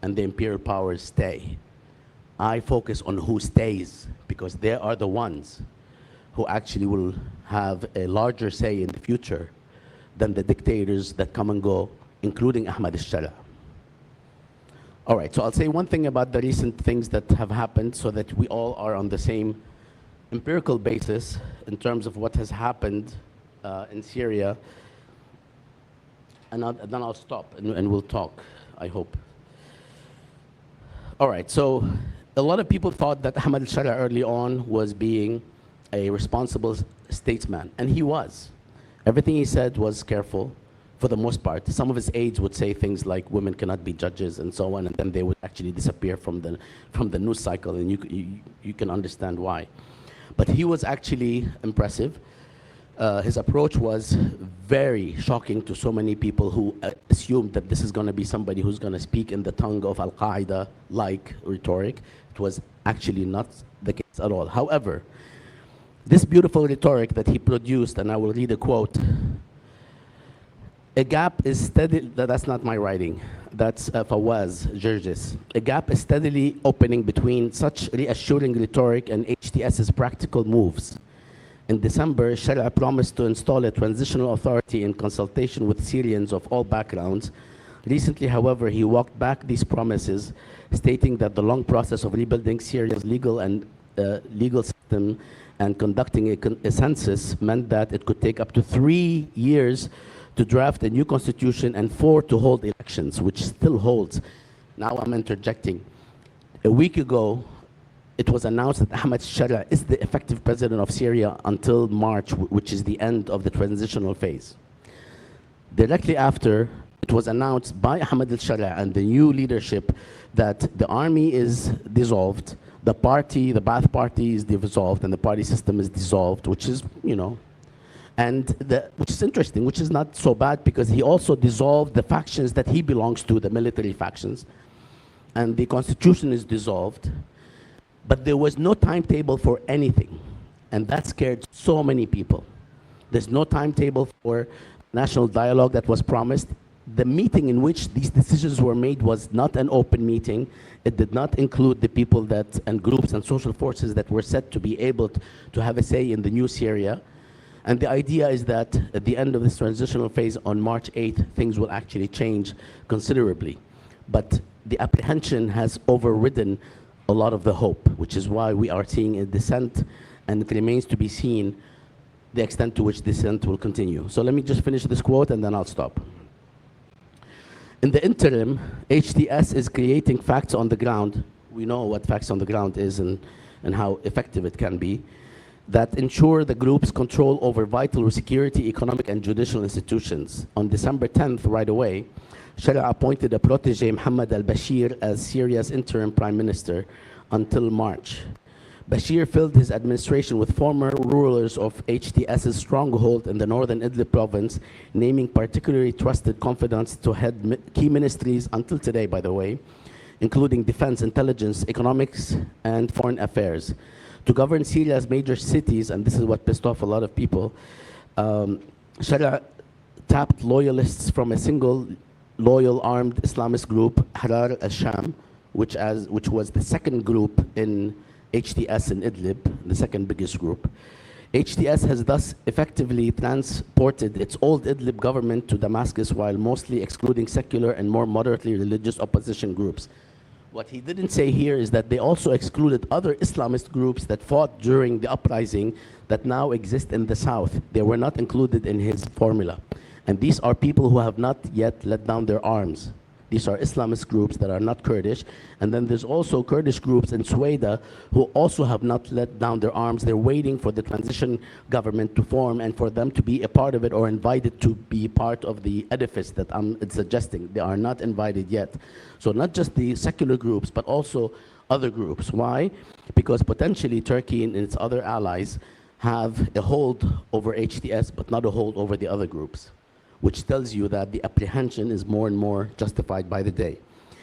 and the imperial powers stay. I focus on who stays because they are the ones who actually will have a larger say in the future than the dictators that come and go, including Ahmad al-Shara. All right, so I'll say one thing about the recent things that have happened so that we all are on the same empirical basis in terms of what has happened in Syria. And then I'll stop and we'll talk, I hope. All right, so a lot of people thought that Ahmad al-Shara early on was being a responsible statesman, and he was. Everything he said was careful, for the most part. Some of his aides would say things like women cannot be judges and so on, and then they would actually disappear from the news cycle, and you can understand why. But he was actually impressive. His approach was very shocking to so many people who assumed that this is going to be somebody who's going to speak in the tongue of Al-Qaeda-like rhetoric. It was actually not the case at all. However, this beautiful rhetoric that he produced, and I will read a quote, a gap is steady, that's not my writing, that's Fawaz Gerges. A gap is steadily opening between such reassuring rhetoric and HTS's practical moves. In December, Shara promised to install a transitional authority in consultation with Syrians of all backgrounds. Recently, however, he walked back these promises, stating that the long process of rebuilding Syria's legal system and conducting a census meant that it could take up to 3 years to draft a new constitution and 4 to hold elections, which still holds. Now I'm interjecting. A week ago, it was announced that Ahmad al-Shara is the effective president of Syria until March, which is the end of the transitional phase. Directly after, it was announced by Ahmad al-Shara and the new leadership that the army is dissolved, the Ba'ath Party is dissolved, and the party system is dissolved, which is, which is interesting, which is not so bad because he also dissolved the factions that he belongs to, the military factions, and the constitution is dissolved. But there was no timetable for anything, and that scared so many people. There's no timetable for national dialogue that was promised. The meeting in which these decisions were made was not an open meeting. It did not include the people and groups and social forces that were set to be able to have a say in the new Syria. And the idea is that at the end of this transitional phase on March 8th, things will actually change considerably. But the apprehension has overridden a lot of the hope, which is why we are seeing a descent, and it remains to be seen the extent to which descent will continue. So let me just finish this quote and then I'll stop. In the interim, HTS is creating facts on the ground. We know what facts on the ground is and how effective it can be. that ensure the group's control over vital security, economic, and judicial institutions. On December 10th, right away, Sharia appointed a protege, Mohammed al-Bashir, as Syria's interim prime minister until March. Bashir filled his administration with former rulers of HTS's stronghold in the northern Idlib province, naming particularly trusted confidants to head key ministries until today, by the way, including defense, intelligence, economics, and foreign affairs. To govern Syria's major cities, and this is what pissed off a lot of people, Sharia tapped loyalists from a single loyal armed Islamist group, Harar al-Sham, which was the second group in HTS in Idlib, the second biggest group. HTS has thus effectively transported its old Idlib government to Damascus while mostly excluding secular and more moderately religious opposition groups. What he didn't say here is that they also excluded other Islamist groups that fought during the uprising that now exist in the south. They were not included in his formula. And these are people who have not yet let down their arms. These are Islamist groups that are not Kurdish. And then there's also Kurdish groups in Sueda who also have not let down their arms. They're waiting for the transition government to form and for them to be a part of it or invited to be part of the edifice that I'm suggesting. They are not invited yet. So not just the secular groups, but also other groups. Why? Because potentially Turkey and its other allies have a hold over HTS, but not a hold over the other groups, which tells you that the apprehension is more and more justified by the day.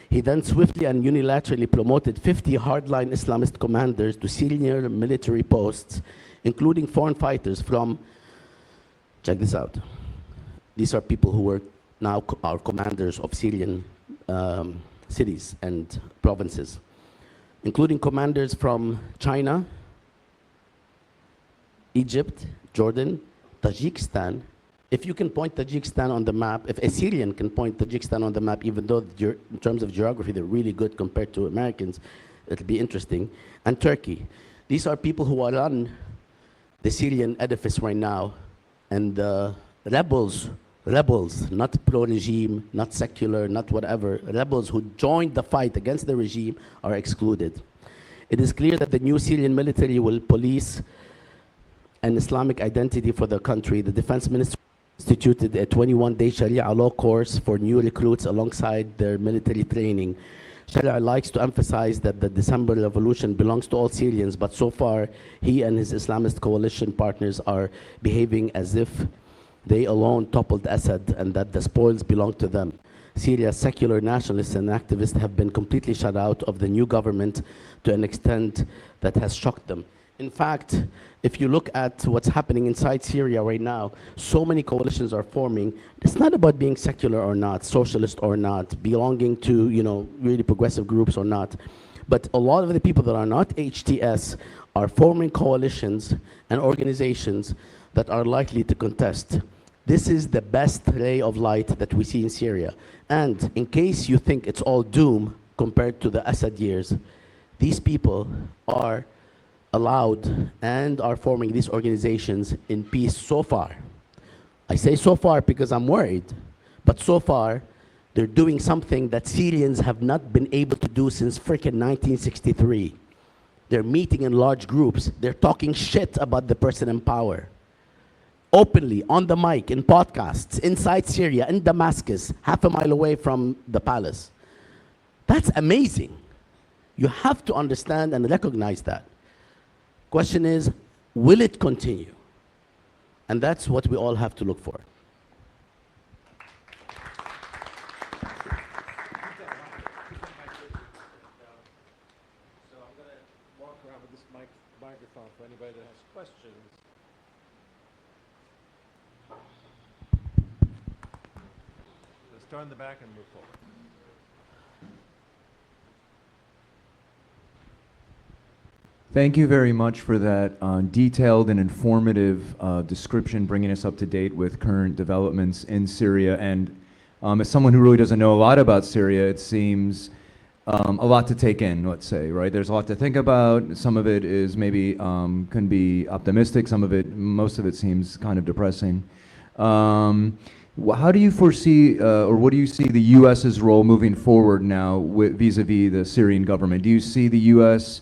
He then swiftly and unilaterally promoted 50 hardline Islamist commanders to senior military posts, including foreign fighters from, check this out. These are people who were now our commanders of Syrian cities and provinces, including commanders from China, Egypt, Jordan, Tajikistan. If you can point Tajikistan on the map, if a Syrian can point Tajikistan on the map, even though in terms of geography they're really good compared to Americans, it'll be interesting. And Turkey. These are people who are on the Syrian edifice right now. And rebels, not pro-regime, not secular, not whatever, rebels who joined the fight against the regime are excluded. It is clear that the new Syrian military will police an Islamic identity for the country. The defense ministry instituted a 21-day Sharia law course for new recruits alongside their military training. Sharia likes to emphasize that the December revolution belongs to all Syrians, but so far he and his Islamist coalition partners are behaving as if they alone toppled Assad and that the spoils belong to them. Syria's secular nationalists and activists have been completely shut out of the new government to an extent that has shocked them. In fact, if you look at what's happening inside Syria right now, so many coalitions are forming. It's not about being secular or not, socialist or not, belonging to, really progressive groups or not. But a lot of the people that are not HTS are forming coalitions and organizations that are likely to contest. This is the best ray of light that we see in Syria. And in case you think it's all doom compared to the Assad years, these people are allowed and are forming these organizations in peace so far. I say so far because I'm worried, but so far they're doing something that Syrians have not been able to do since frickin' 1963. They're meeting in large groups. They're talking shit about the person in power. Openly, on the mic, in podcasts, inside Syria, in Damascus, half a mile away from the palace. That's amazing. You have to understand and recognize that. Question is, will it continue? And that's what we all have to look for. So I'm going to walk around with this microphone for anybody that has questions. So start in the back and move forward. Thank you very much for that detailed and informative description, bringing us up to date with current developments in Syria. And as someone who really doesn't know a lot about Syria, it seems a lot to take in, let's say, right? There's a lot to think about. Some of it is maybe can be optimistic. Most of it seems kind of depressing. How do you foresee, or what do you see the U.S.'s role moving forward now vis-a-vis the Syrian government? Do you see the U.S.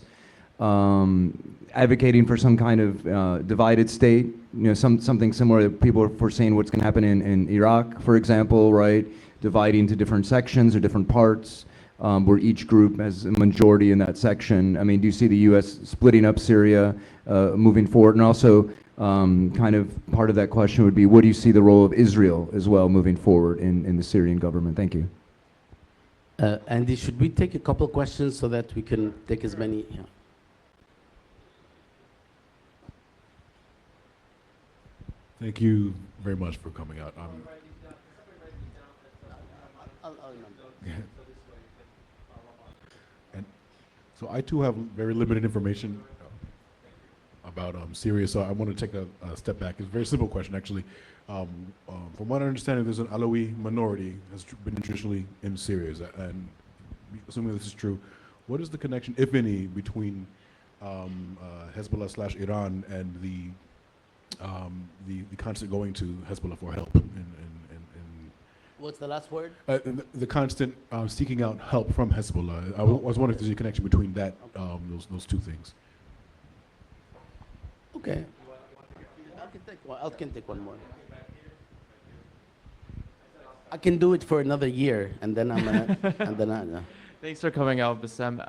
advocating for some kind of divided state, something similar that people are foreseeing what's going to happen in Iraq, for example, right? Dividing to different sections or different parts, where each group has a majority in that section. I mean, do you see the U.S. splitting up Syria, moving forward? And also, kind of part of that question would be, what do you see the role of Israel as well moving forward in the Syrian government? Thank you. Andy, should we take a couple questions so that we can take as many? Yeah. Thank you very much for coming out. And so I too have very limited information about Syria, so I want to take a step back. It's a very simple question, actually. From what I understand, there's an Alawi minority has been traditionally in Syria, and assuming this is true, what is the connection, if any, between Hezbollah/Iran and the constant going to Hezbollah for help? What's the last word? The constant seeking out help from Hezbollah. I was wondering if there's a connection between that, those two things. Okay. I can take one more. I can do it for another year, and then I'm gonna, Thanks for coming out, Bassam.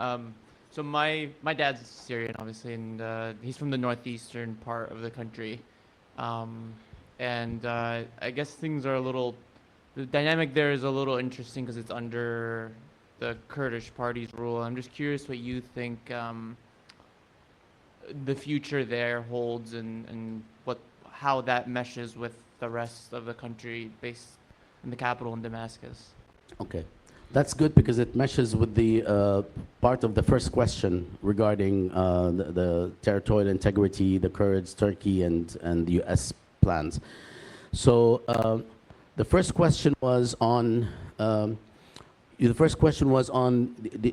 So my dad's Syrian, obviously, and he's from the northeastern part of the country. I guess things are the dynamic there is a little interesting because it's under the Kurdish party's rule. I'm just curious what you think the future there holds and how that meshes with the rest of the country based in the capital in Damascus. Okay. That's good because it meshes with the part of the first question regarding the territorial integrity, the Kurds, Turkey, and the U.S. plans. So the first question was on the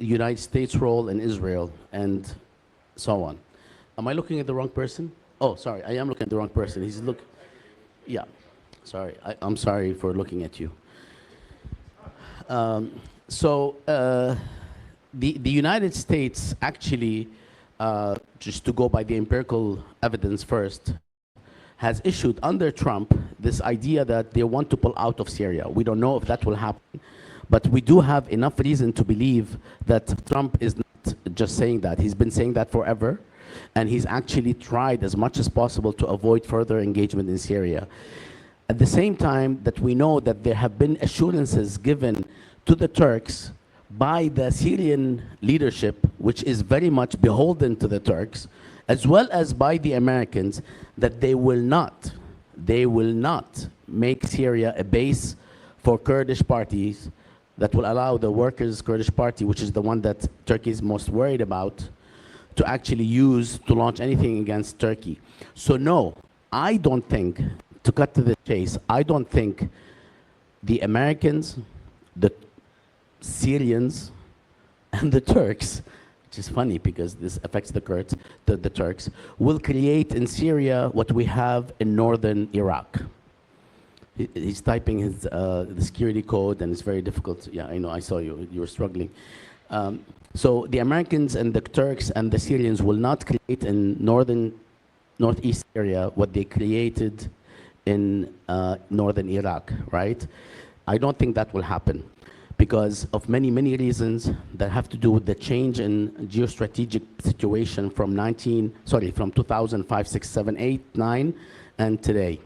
United States role in Israel and so on. Am I looking at the wrong person? Oh, sorry, I am looking at the wrong person. Yeah, sorry, I'm sorry for looking at you. The United States actually, just to go by the empirical evidence first, has issued under Trump this idea that they want to pull out of Syria. We don't know if that will happen, but we do have enough reason to believe that Trump is not just saying that. He's been saying that forever, and he's actually tried as much as possible to avoid further engagement in Syria. At the same time that we know that there have been assurances given to the Turks by the Syrian leadership, which is very much beholden to the Turks, as well as by the Americans, that they will not make Syria a base for Kurdish parties that will allow the Workers' Kurdish Party, which is the one that Turkey is most worried about, to actually use to launch anything against Turkey. So no, I don't think, to cut to the chase, I don't think the Americans, the Syrians, and the Turks, which is funny because this affects the Kurds, the Turks, will create in Syria what we have in northern Iraq. He's typing his the security code, and it's very difficult. Yeah, I know, I saw you were struggling. So the Americans and the Turks and the Syrians will not create in northeast Syria what they created in northern Iraq, right? I don't think that will happen, because of many, many reasons that have to do with the change in geostrategic situation from 2005, 6, 7, 8, 9, and today.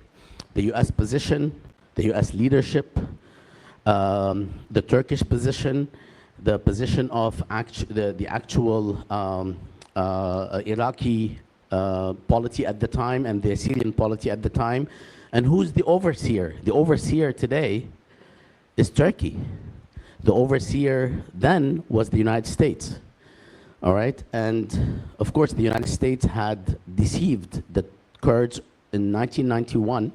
The US position, the US leadership, the Turkish position, the position of the actual Iraqi polity at the time and the Syrian polity at the time. And who's the overseer? The overseer today is Turkey. The overseer then was the United States, all right? And of course, the United States had deceived the Kurds in 1991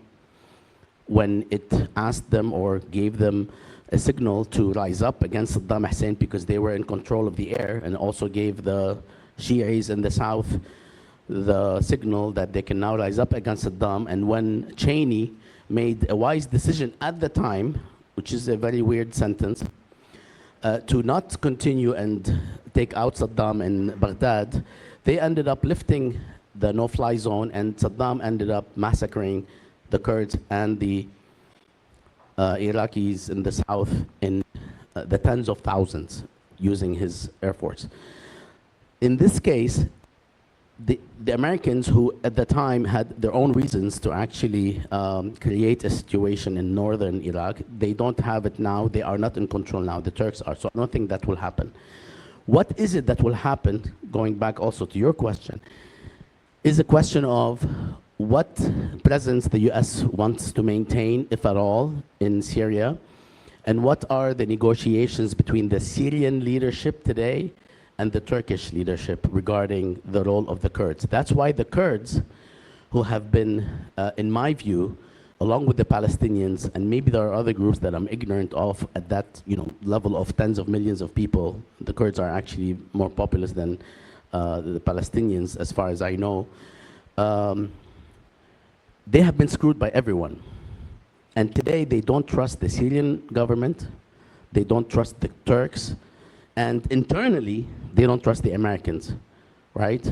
when it asked them or gave them a signal to rise up against Saddam Hussein because they were in control of the air, and also gave the Shi'is in the south the signal that they can now rise up against Saddam. And when Cheney made a wise decision at the time, which is a very weird sentence, to not continue and take out Saddam in Baghdad, they ended up lifting the no-fly zone, and Saddam ended up massacring the Kurds and the Iraqis in the south in the tens of thousands using his air force. In this case, the Americans, who at the time had their own reasons to actually create a situation in northern Iraq, they don't have it now. They are not in control now. The Turks are. So I don't think that will happen. What is it that will happen, going back also to your question, is a question of what presence the US wants to maintain, if at all, in Syria, and what are the negotiations between the Syrian leadership today and the Turkish leadership regarding the role of the Kurds. That's why the Kurds, who have been, in my view, along with the Palestinians, and maybe there are other groups that I'm ignorant of at that level of tens of millions of people, the Kurds are actually more populous than the Palestinians, as far as I know. They have been screwed by everyone. And today they don't trust the Syrian government, they don't trust the Turks, and internally they don't trust the Americans, right?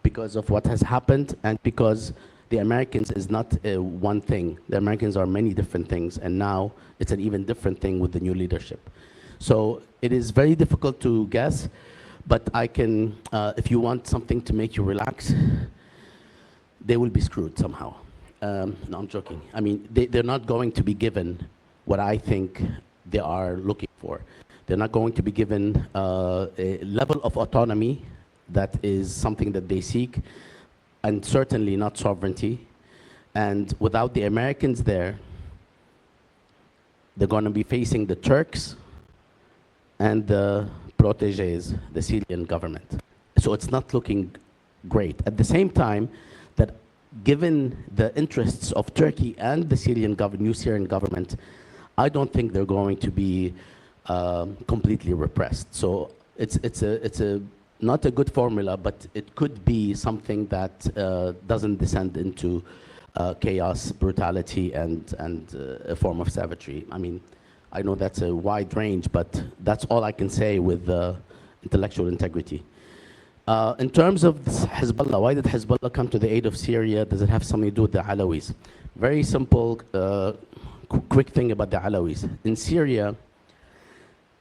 Because of what has happened, and because the Americans is not one thing. The Americans are many different things, and now it's an even different thing with the new leadership. So it is very difficult to guess, but I can, if you want something to make you relax, they will be screwed somehow. No, I'm joking. I mean, they're not going to be given what I think they are looking for. They're not going to be given a level of autonomy that is something that they seek, and certainly not sovereignty. And without the Americans there, they're going to be facing the Turks and the proteges, the Syrian government. So it's not looking great. At the same time, that given the interests of Turkey and the new Syrian government, I don't think they're going to be completely repressed. So it's not a good formula, but it could be something that doesn't descend into chaos, brutality, and a form of savagery. I mean, I know that's a wide range, but that's all I can say with intellectual integrity. In terms of Hezbollah, why did Hezbollah come to the aid of Syria? Does it have something to do with the Alawis? Very simple, quick thing about the Alawis. In Syria,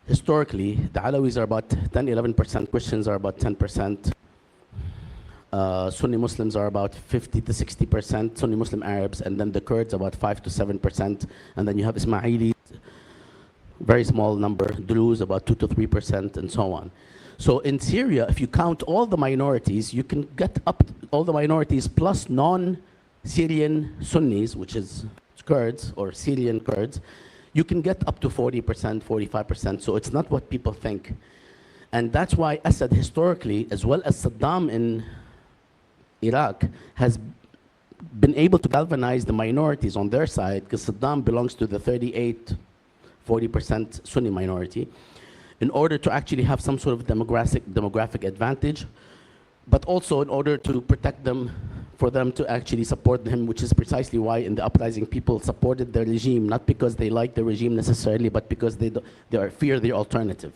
historically, the Alawis are about 10-11%, Christians are about 10%, Sunni Muslims are about 50 to 60%, Sunni Muslim Arabs, and then the Kurds about 5 to 7%, and then you have Ismailis, very small number, Druze about 2 to 3%, and so on. So in Syria, if you count all the minorities, you can get up all the minorities plus non-Syrian Sunnis, which is Kurds or Syrian Kurds, you can get up to 40%, 45%. So it's not what people think. And that's why Assad historically, as well as Saddam in Iraq, has been able to galvanize the minorities on their side, because Saddam belongs to the 40% Sunni minority, in order to actually have some sort of demographic advantage, but also in order to protect them, for them to actually support him, which is precisely why in the uprising people supported the regime, not because they like the regime necessarily, but because they fear the alternative.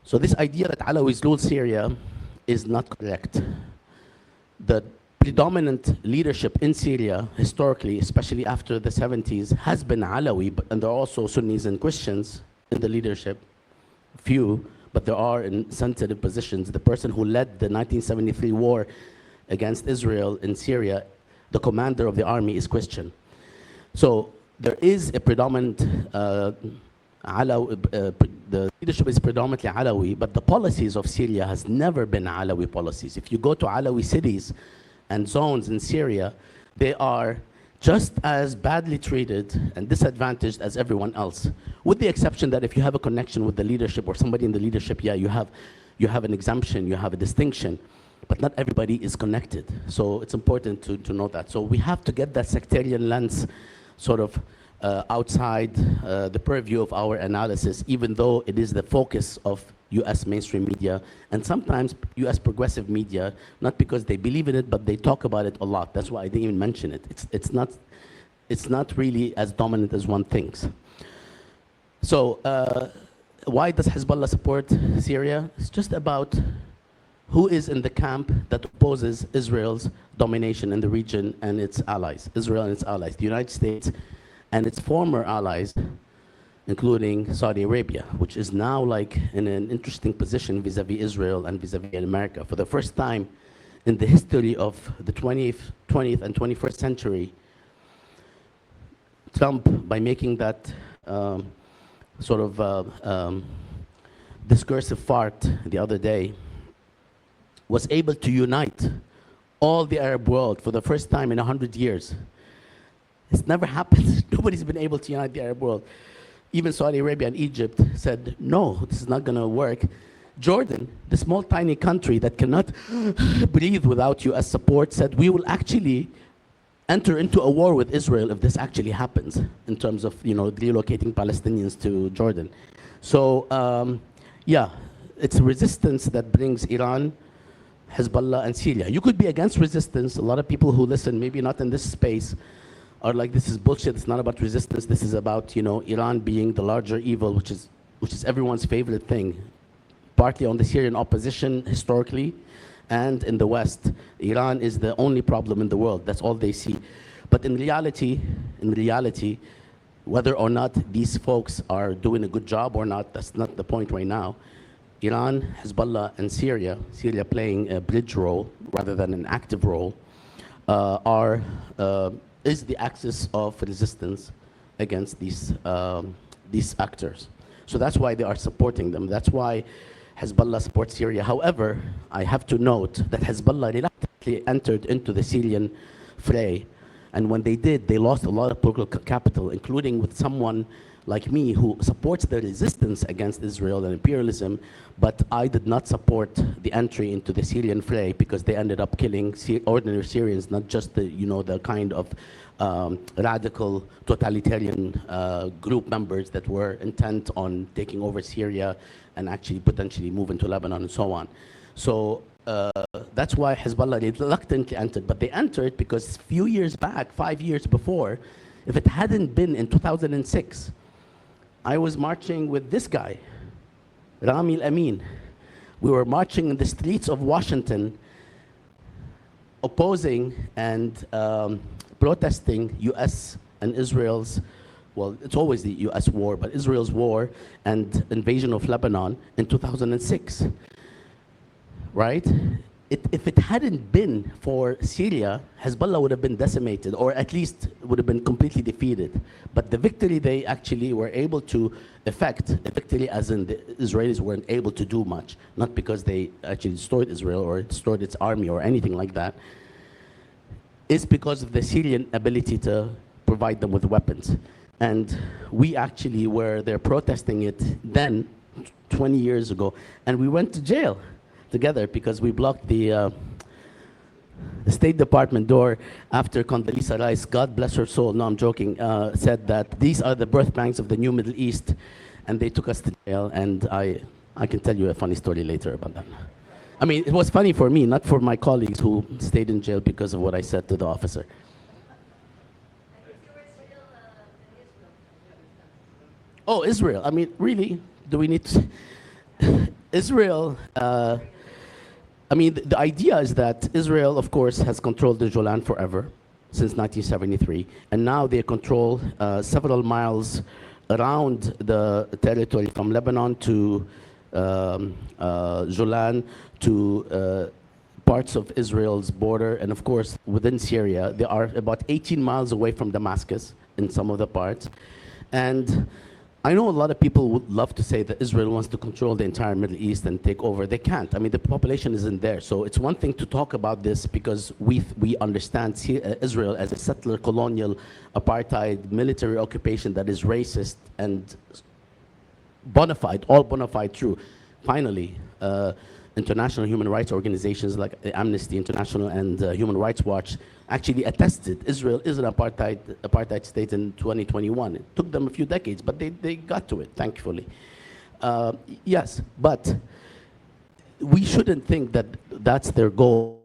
So this idea that Alawis rule Syria is not correct. The predominant leadership in Syria, historically, especially after the 70s, has been Alawi, and there are also Sunnis and Christians in the leadership, few, but there are in sensitive positions. The person who led the 1973 war against Israel in Syria, the commander of the army is Christian. So there is a predominant, the leadership is predominantly Alawi, but the policies of Syria has never been Alawi policies. If you go to Alawi cities and zones in Syria, they are just as badly treated and disadvantaged as everyone else, with the exception that if you have a connection with the leadership or somebody in the leadership, yeah, you have an exemption, you have a distinction, but not everybody is connected. So it's important to know that. So we have to get that sectarian lens sort of outside the purview of our analysis, even though it is the focus of US mainstream media, and sometimes US progressive media, not because they believe in it, but they talk about it a lot. That's why I didn't even mention it. It's not really as dominant as one thinks. So why does Hezbollah support Syria? It's just about who is in the camp that opposes Israel's domination in the region and its allies, Israel and its allies, the United States and its former allies, including Saudi Arabia, which is now like in an interesting position vis-a-vis Israel and vis-a-vis America. For the first time in the history of the 20th and 21st century, Trump, by making that sort of discursive fart the other day, was able to unite all the Arab world for the first time in 100 years. It's never happened. Nobody's been able to unite the Arab world. Even Saudi Arabia and Egypt said, no, this is not going to work. Jordan, the small, tiny country that cannot breathe without US support, said, we will actually enter into a war with Israel if this actually happens, in terms of, relocating Palestinians to Jordan. So, yeah, it's resistance that brings Iran, Hezbollah, and Syria. You could be against resistance. A lot of people who listen, maybe not in this space, are like, this is bullshit. It's not about resistance. This is about, Iran being the larger evil, which is everyone's favorite thing, partly on the Syrian opposition historically, and in the West. Iran is the only problem in the world. That's all they see. But in reality, whether or not these folks are doing a good job or not, that's not the point right now. Iran, Hezbollah, and Syria playing a bridge role rather than an active role, is the axis of resistance against these actors. So that's why they are supporting them. That's why Hezbollah supports Syria. However, I have to note that Hezbollah reluctantly entered into the Syrian fray. And when they did, they lost a lot of political capital, including with someone like me who supports the resistance against Israel and imperialism, but I did not support the entry into the Syrian fray because they ended up killing ordinary Syrians, not just the kind of radical totalitarian group members that were intent on taking over Syria and actually potentially move into Lebanon and so on. So that's why Hezbollah reluctantly entered, but they entered because a few years back, 5 years before, if it hadn't been in 2006, I was marching with this guy, Rami al-Amin. We were marching in the streets of Washington, opposing and protesting US and Israel's, well, it's always the US war, but Israel's war and invasion of Lebanon in 2006, right? If it hadn't been for Syria, Hezbollah would have been decimated, or at least would have been completely defeated. But the victory they actually were able to effect, a victory as in the Israelis weren't able to do much, not because they actually destroyed Israel or destroyed its army or anything like that, is because of the Syrian ability to provide them with weapons. And we actually were there protesting it then, 20 years ago, and we went to jail together because we blocked the State Department door after Condoleezza Rice, God bless her soul, no, I'm joking, said that these are the birth pangs of the new Middle East, and they took us to jail, and I can tell you a funny story later about that. I mean, it was funny for me, not for my colleagues who stayed in jail because of what I said to the officer. Oh, Israel. I mean, really? Do we need to... Israel... I mean, the idea is that Israel, of course, has controlled the Golan forever, since 1973, and now they control several miles around the territory from Lebanon to Golan to parts of Israel's border, and of course, within Syria. They are about 18 miles away from Damascus in some of the parts. And I know a lot of people would love to say that Israel wants to control the entire Middle East and take over. They can't. I mean, the population isn't there. So it's one thing to talk about this because we understand Israel as a settler, colonial, apartheid, military occupation that is racist and bona fide, all bona fide true. Finally, international human rights organizations like Amnesty International and Human Rights Watch actually attested Israel is an apartheid state in 2021. It took them a few decades, but they got to it, thankfully. Yes, but we shouldn't think that that's their goal.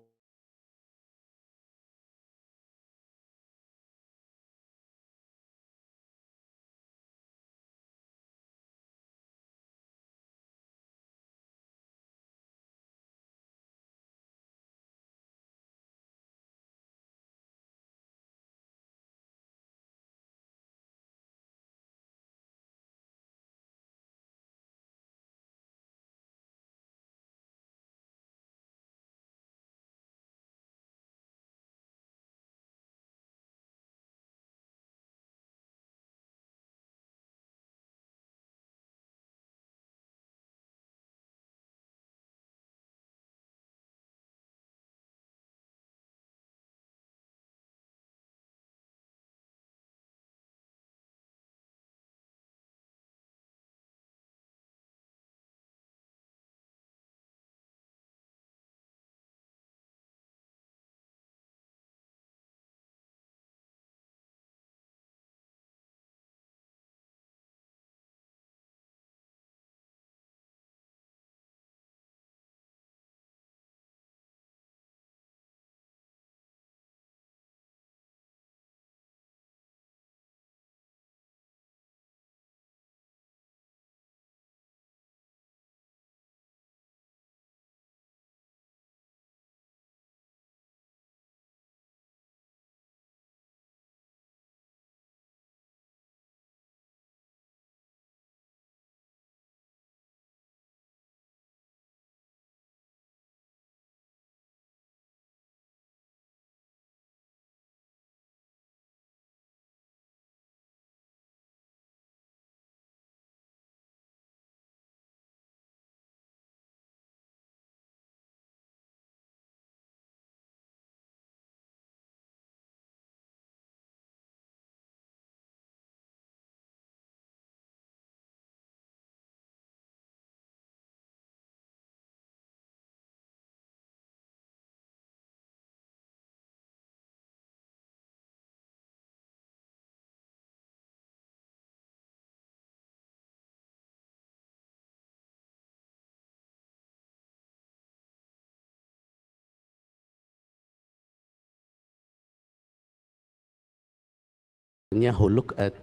Netanyahu look at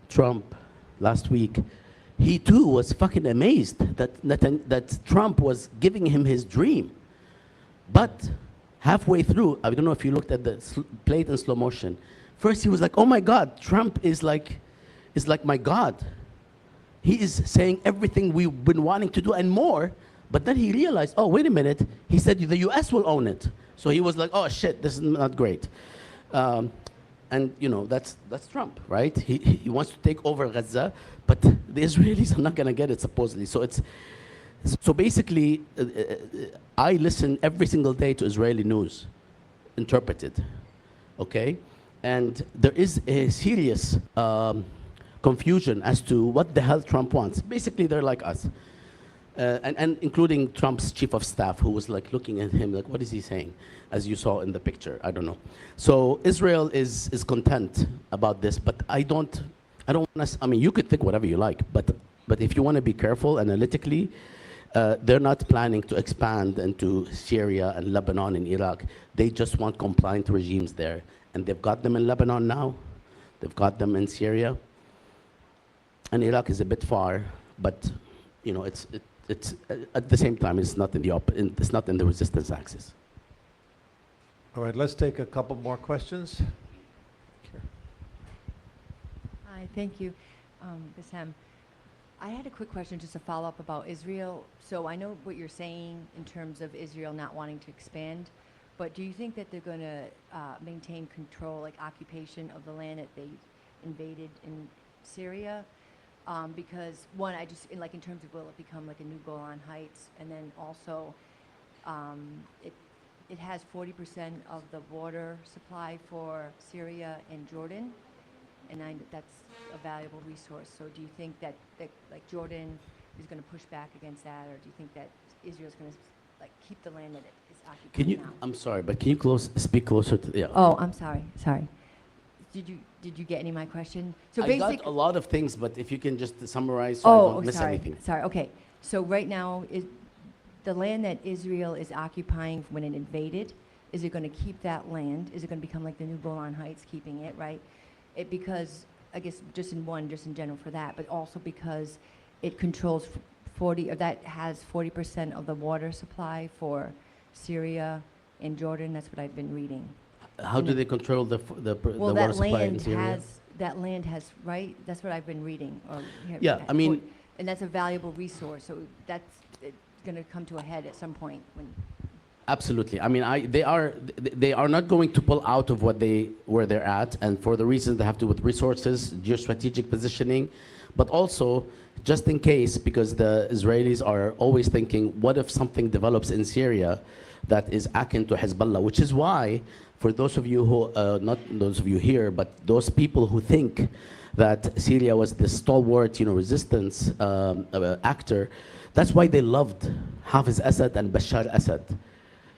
Trump last week, he too was fucking amazed that Trump was giving him his dream. But halfway through, I don't know if you looked at the plate in slow motion. First he was like, oh my God, Trump is like my God. He is saying everything we've been wanting to do and more. But then he realized, oh, wait a minute. He said the US will own it. So he was like, oh shit, this is not great. And you know, that's Trump, right? He wants to take over Gaza, but the Israelis are not gonna get it supposedly. So basically, I listen every single day to Israeli news, interpreted, okay? And there is a serious confusion as to what the hell Trump wants. Basically, they're like us. And including Trump's chief of staff, who was like looking at him like, what is he saying? As you saw in the picture, I don't know. So Israel is content about this, but I don't want to, I mean, you could think whatever you like, but if you want to be careful analytically, they're not planning to expand into Syria and Lebanon and Iraq. They just want compliant regimes there. And they've got them in Lebanon now. They've got them in Syria. And Iraq is a bit far, but you know, it's at the same time, it's not in the resistance axis. All right, let's take a couple more questions. Hi, thank you. Bassam, I had a quick question just to follow up about Israel. So I know what you're saying in terms of Israel not wanting to expand, but do you think that they're going to maintain control, like occupation of the land that they invaded in Syria? Because one, in terms of will it become like a new Golan Heights, and then also it has 40% of the water supply for Syria and Jordan, and that's a valuable resource. So do you think that like Jordan is going to push back against that, or do you think that Israel's going to like keep the land that it is occupied Can you? now? I'm sorry, but can you speak closer to? Yeah. Oh, I'm sorry. Did you get any of my question? So I basically, got a lot of things, but if you can just summarize so I don't miss sorry. anything. Sorry. Okay. So right now, the land that Israel is occupying when it invaded, is it going to keep that land? Is it going to become like the new Golan Heights, keeping it, right? Because, I guess, just in general for that, but also because it controls that has 40% of the water supply for Syria and Jordan. That's what I've been reading. How do they control the water supply in Syria? That land has, right? That's what I've been reading. Yeah, I mean, and that's a valuable resource. So that's going to come to a head at some point when. Absolutely. I mean, they are not going to pull out of where they're at, and for the reasons that have to do with resources, geostrategic positioning, but also just in case, because the Israelis are always thinking, what if something develops in Syria that is akin to Hezbollah, which is why, for those of you who, not those of you here, but those people who think that Syria was the stalwart, resistance actor, that's why they loved Hafiz Assad and Bashar Assad,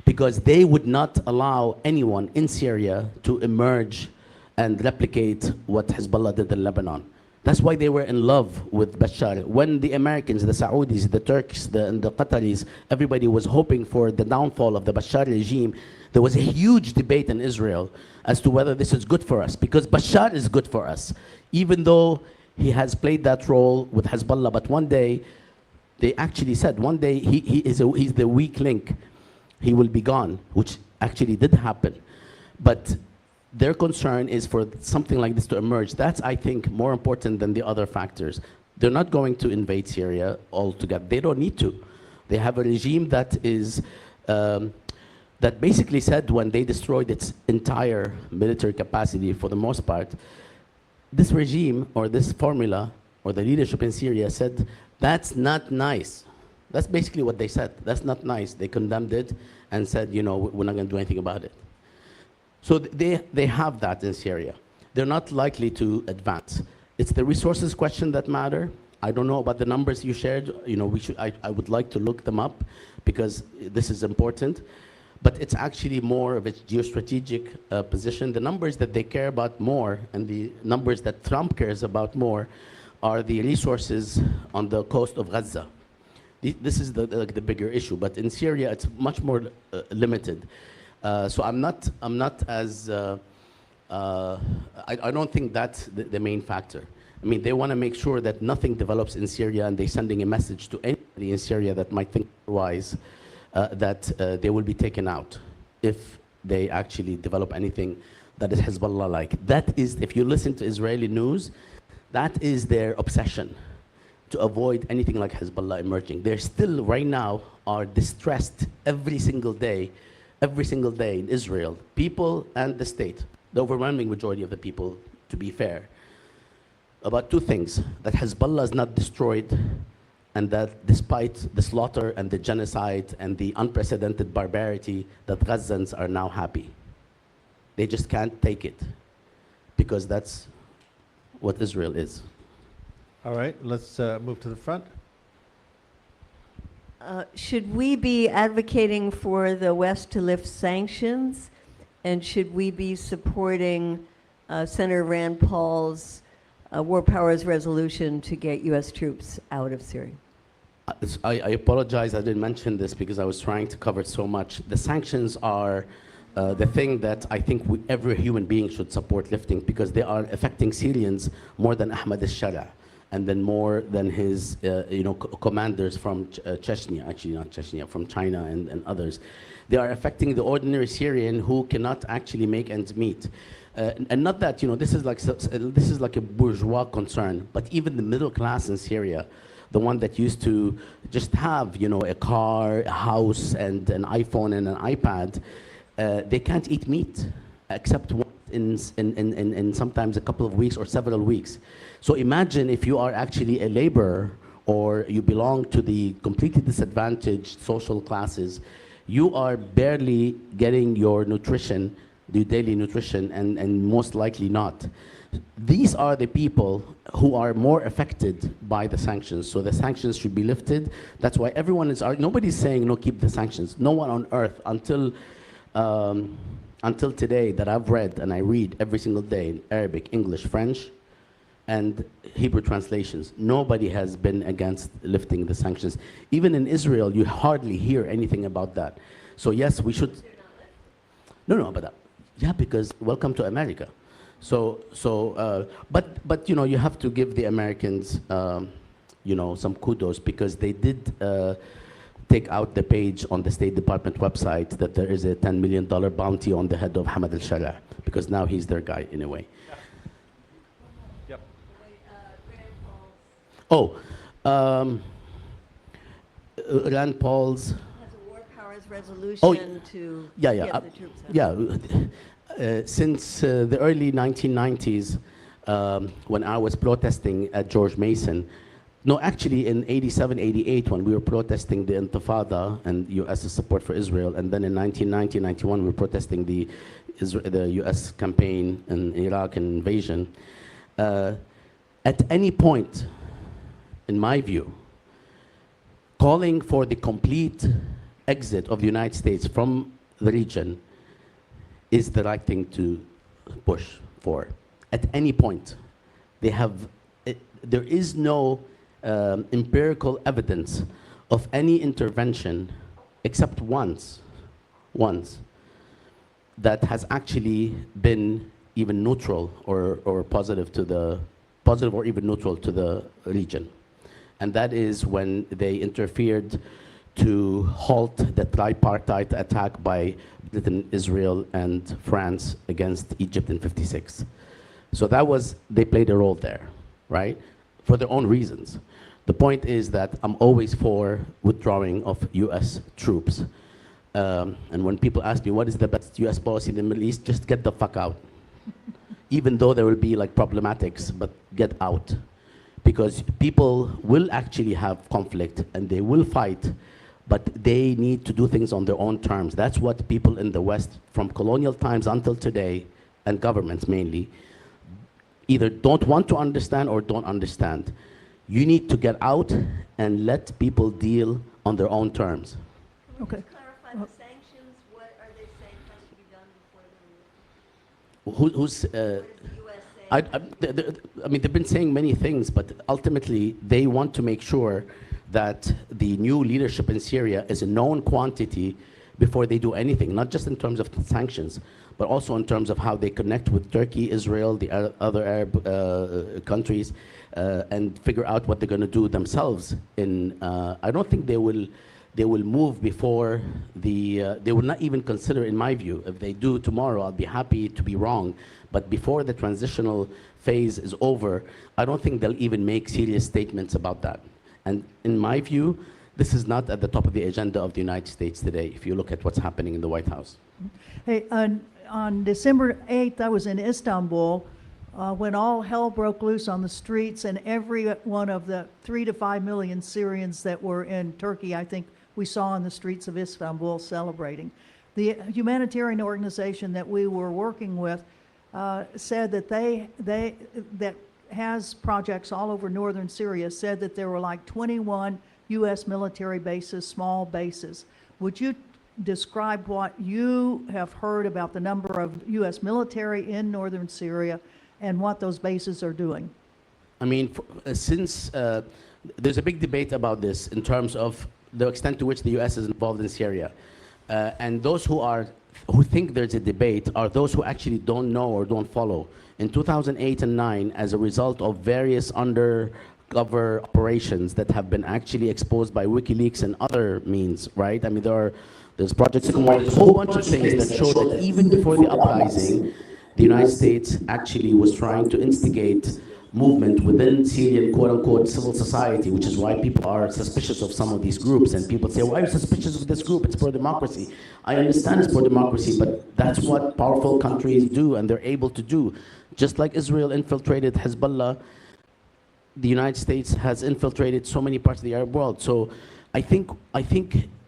because they would not allow anyone in Syria to emerge and replicate what Hezbollah did in Lebanon. That's why they were in love with Bashar. When the Americans, the Saudis, the Turks, and the Qataris, everybody was hoping for the downfall of the Bashar regime, there was a huge debate in Israel as to whether this is good for us, because Bashar is good for us, even though he has played that role with Hezbollah. But one day, they actually said, one day he's the weak link. He will be gone, which actually did happen. But their concern is for something like this to emerge. That's, I think, more important than the other factors. They're not going to invade Syria altogether. They don't need to. They have a regime that is, that basically said when they destroyed its entire military capacity for the most part, this regime or this formula or the leadership in Syria said, that's not nice. That's basically what they said. That's not nice. They condemned it and said, we're not going to do anything about it. So they have that in Syria. They're not likely to advance. It's the resources question that matter. I don't know about the numbers you shared. I would like to look them up because this is important. But it's actually more of a geostrategic position. The numbers that they care about more and the numbers that Trump cares about more are the resources on the coast of Gaza. This is the bigger issue. But in Syria, it's much more limited. So I'm not as uh, I don't think that's the main factor. I mean, they want to make sure that nothing develops in Syria, and they're sending a message to anybody in Syria that might think otherwise, that they will be taken out if they actually develop anything that is Hezbollah-like. That is, if you listen to Israeli news, that is their obsession, to avoid anything like Hezbollah emerging. They're still, right now, are distressed every single day in Israel, people and the state, the overwhelming majority of the people, to be fair, about two things: that Hezbollah is not destroyed, and that despite the slaughter and the genocide and the unprecedented barbarity, that Gazans are now happy. They just can't take it, because that's what Israel is. All right, let's move to the front. Should we be advocating for the West to lift sanctions? And should we be supporting Senator Rand Paul's War Powers resolution to get U.S. troops out of Syria? I apologize, I didn't mention this because I was trying to cover so much. The sanctions are the thing that I think every human being should support lifting, because they are affecting Syrians more than Ahmad al-Shara, and then more than his commanders from Chechnya, actually not Chechnya, from China and others. They are affecting the ordinary Syrian who cannot actually make ends meet. And not that, this is like a bourgeois concern, but even the middle class in Syria, the one that used to just have, a car, a house, and an iPhone and an iPad, they can't eat meat except once in sometimes a couple of weeks or several weeks. So imagine if you are actually a laborer, or you belong to the completely disadvantaged social classes, you are barely getting your nutrition, the daily nutrition, and most likely not. These are the people who are more affected by the sanctions. So the sanctions should be lifted. That's why everyone is, nobody's saying no, keep the sanctions. No one on earth until today that I've read, and I read every single day in Arabic, English, French, and Hebrew translations. Nobody has been against lifting the sanctions. Even in Israel, you hardly hear anything about that. So yes, we should. No, but yeah, because welcome to America. But you have to give the Americans, some kudos, because they did take out the page on the State Department website that there is a $10 million bounty on the head of Hamad al-Shara, because now he's their guy in a way. Yep. Rand Paul's. Has a War Powers resolution to get the troops out. Since the early 1990s, when I was protesting at George Mason, no, actually in 87, 88, when we were protesting the Intifada and U.S.'s support for Israel, and then in 1990, 91, we were protesting the U.S. campaign in Iraq and invasion. At any point, in my view, calling for the complete exit of the United States from the region is the right thing to push for. At any point, there is no empirical evidence of any intervention except once that has actually been even neutral or positive or even neutral to the region. And that is when they interfered to halt the tripartite attack by Britain, Israel, and France against Egypt in '56. So they played a role there, right? For their own reasons. The point is that I'm always for withdrawing of US troops. And when people ask me what is the best US policy in the Middle East, just get the fuck out. Even though there will be like problematics, but get out. Because people will actually have conflict and they will fight, but they need to do things on their own terms. That's what people in the West, from colonial times until today, and governments mainly, either don't want to understand or don't understand. You need to get out and let people deal on their own terms. Okay. Clarify the sanctions. What are they saying has to be done before they're Who's? What is the U.S. saying? I mean, they've been saying many things, but ultimately they want to make sure that the new leadership in Syria is a known quantity before they do anything, not just in terms of sanctions, but also in terms of how they connect with Turkey, Israel, the other Arab countries, and figure out what they're going to do themselves. I don't think they will move before they will not even consider, in my view. If they do tomorrow, I'll be happy to be wrong. But before the transitional phase is over, I don't think they'll even make serious statements about that. And in my view, this is not at the top of the agenda of the United States today, if you look at what's happening in the White House. Hey, on December 8th, I was in Istanbul when all hell broke loose on the streets, and every one of the 3 to 5 million Syrians that were in Turkey, I think we saw on the streets of Istanbul celebrating. The humanitarian organization that we were working with said that that has projects all over northern Syria, said that there were like 21 U.S. military bases, small bases. Would you describe what you have heard about the number of U.S. military in northern Syria and what those bases are doing? I mean, since there's a big debate about this in terms of the extent to which the U.S. is involved in Syria. And those who think there's a debate are those who actually don't know or don't follow. In 2008 and 9, as a result of various undercover operations that have been actually exposed by WikiLeaks and other means, right? I mean, there's Project Sycamore, a whole bunch of things that show that even before the uprising, the United States actually was trying to instigate movement within Syrian quote-unquote civil society, which is why people are suspicious of some of these groups. And people say, why are you suspicious of this group? It's pro-democracy. I understand it's pro-democracy, but that's what powerful countries do, and they're able to do. Just like Israel infiltrated Hezbollah, the United States has infiltrated so many parts of the Arab world. So I think a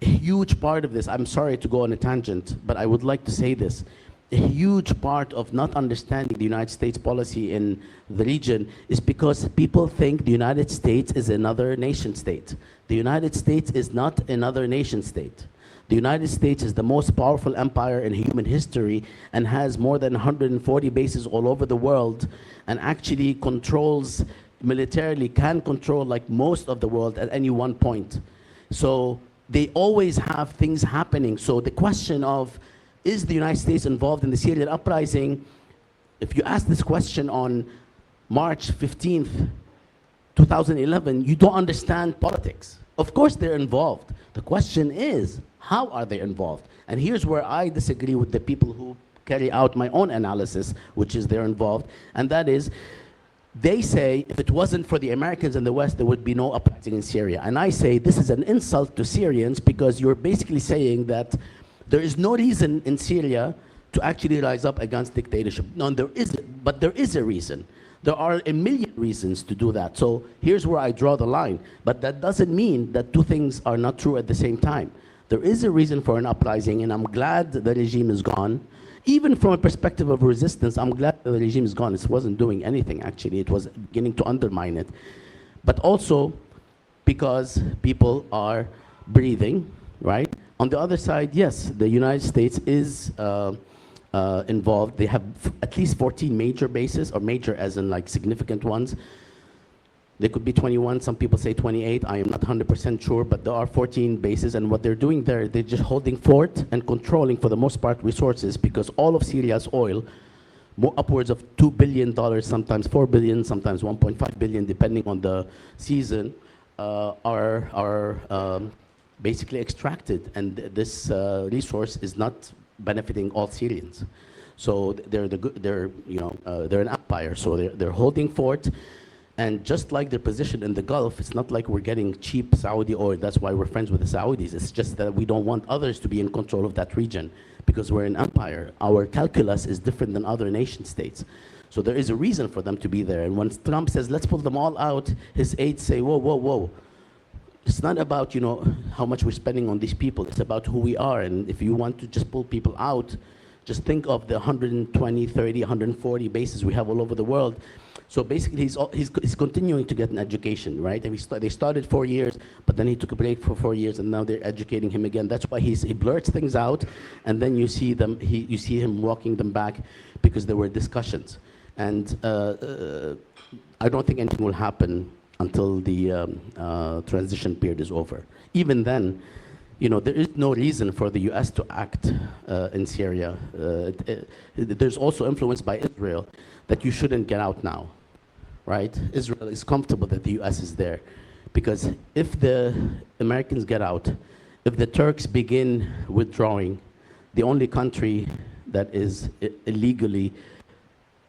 huge part of this, I'm sorry to go on a tangent, but I would like to say this. A huge part of not understanding the United States policy in the region is because people think the United States is another nation state. The United States is not another nation state. The United States is the most powerful empire in human history and has more than 140 bases all over the world, and actually controls militarily, can control like most of the world at any one point. So they always have things happening. So the question of, is the United States involved in the Syrian uprising? If you ask this question on March 15th, 2011, you don't understand politics. Of course they're involved. The question is, how are they involved? And here's where I disagree with the people who carry out my own analysis, which is they're involved, and that is, they say if it wasn't for the Americans in the West, there would be no uprising in Syria. And I say this is an insult to Syrians, because you're basically saying that there is no reason in Syria to actually rise up against dictatorship. No, there isn't, but there is a reason. There are a million reasons to do that. So here's where I draw the line. But that doesn't mean that two things are not true at the same time. There is a reason for an uprising, and I'm glad the regime is gone. Even from a perspective of resistance, I'm glad the regime is gone. It wasn't doing anything, actually. It was beginning to undermine it. But also because people are breathing, right? On the other side, yes, the United States is involved. They have at least 14 major bases, or major as in like significant ones. There could be 21, some people say 28, I am not 100% sure, but there are 14 bases, and what they're doing there, they're just holding fort and controlling, for the most part, resources, because all of Syria's oil, upwards of $2 billion, sometimes $4 billion, sometimes $1.5 billion, depending on the season, are basically extracted, and this resource is not benefiting all Syrians. So they're an empire, so they're holding fort. And just like their position in the Gulf, it's not like we're getting cheap Saudi oil. That's why we're friends with the Saudis. It's just that we don't want others to be in control of that region, because we're an empire. Our calculus is different than other nation states. So there is a reason for them to be there. And when Trump says, let's pull them all out, his aides say, whoa, whoa, whoa. It's not about, how much we're spending on these people. It's about who we are. And if you want to just pull people out, just think of the 120, 30, 140 bases we have all over the world. So basically, he's continuing to get an education, right? And they started 4 years, but then he took a break for 4 years, and now they're educating him again. That's why he blurts things out, and then you see him walking them back, because there were discussions. And I don't think anything will happen until the transition period is over. Even then, there is no reason for the U.S. to act in Syria. There's also influence by Israel that you shouldn't get out now, right? Israel is comfortable that the U.S. is there. Because if the Americans get out, if the Turks begin withdrawing, the only country that is illegally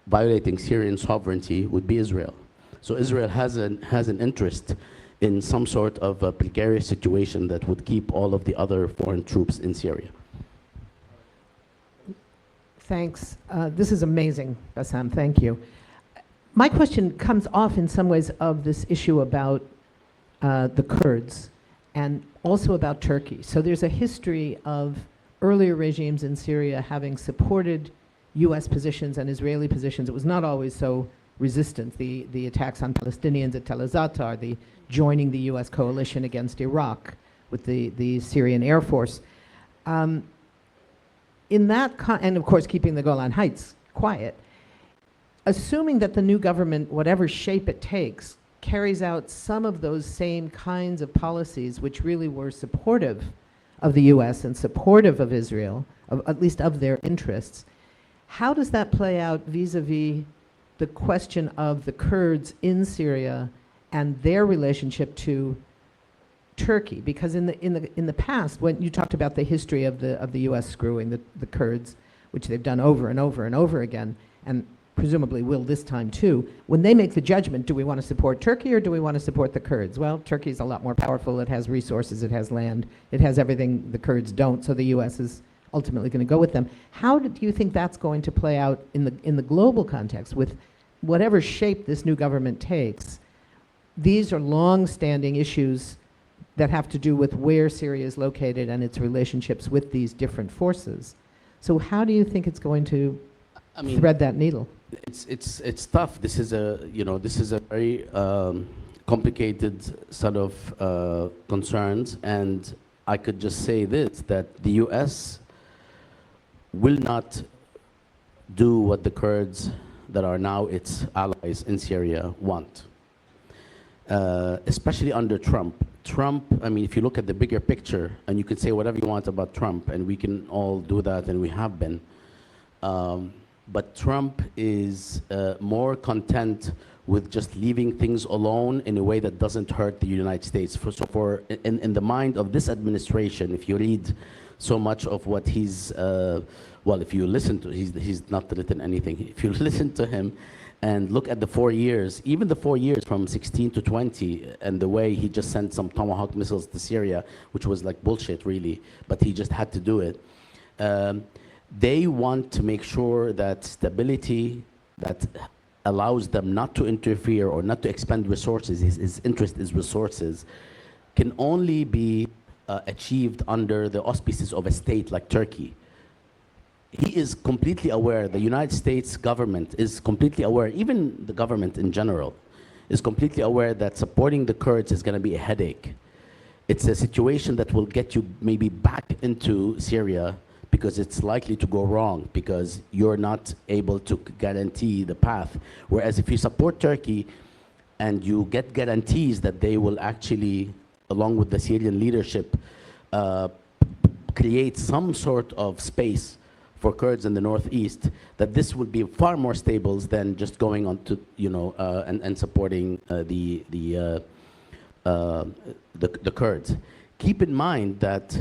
violating Syrian sovereignty would be Israel. So Israel has an interest in some sort of a precarious situation that would keep all of the other foreign troops in Syria. Thanks. This is amazing, Bassam. Thank you. My question comes off in some ways of this issue about the Kurds and also about Turkey. So there's a history of earlier regimes in Syria having supported U.S. positions and Israeli positions. It was not always so resistant. The attacks on Palestinians at Tel Zatar, the joining the U.S. coalition against Iraq with the Syrian Air Force. In that, and of course keeping the Golan Heights quiet, assuming that the new government, whatever shape it takes, carries out some of those same kinds of policies which really were supportive of the U.S. and supportive of Israel, at least of their interests, how does that play out vis-a-vis the question of the Kurds in Syria and their relationship to Turkey? Because in the past, when you talked about the history of the U.S. screwing the Kurds, which they've done over and over and over again, and presumably will this time too, when they make the judgment, do we want to support Turkey or do we want to support the Kurds? Well, Turkey's a lot more powerful. It has resources. It has land. It has everything the Kurds don't. So the U.S. is ultimately going to go with them. How do you think that's going to play out in the global context with whatever shape this new government takes? These are long-standing issues that have to do with where Syria is located and its relationships with these different forces. So how do you think it's going to thread that needle? It's tough. This is a very complicated set of concerns, and I could just say this, that the U.S. will not do what the Kurds that are now its allies in Syria want, especially under Trump. Trump, if you look at the bigger picture, and you can say whatever you want about Trump, and we can all do that, and we have been, but Trump is more content with just leaving things alone in a way that doesn't hurt the United States. In the mind of this administration, if you read so much of what he's, if you listen to, he's not written anything. If you listen to him and look at the 4 years, even the 4 years from 16 to 20, and the way he just sent some Tomahawk missiles to Syria, which was like bullshit really, but he just had to do it. They want to make sure that stability that allows them not to interfere or not to expend resources, his interest is resources, can only be achieved under the auspices of a state like Turkey. He is completely aware, the United States government is completely aware, even the government in general, is completely aware that supporting the Kurds is going to be a headache. It's a situation that will get you maybe back into Syria because it's likely to go wrong because you're not able to guarantee the path. Whereas if you support Turkey and you get guarantees that they will actually, along with the Syrian leadership, create some sort of space for Kurds in the northeast, that this would be far more stable than just going on to, and supporting the Kurds. Keep in mind that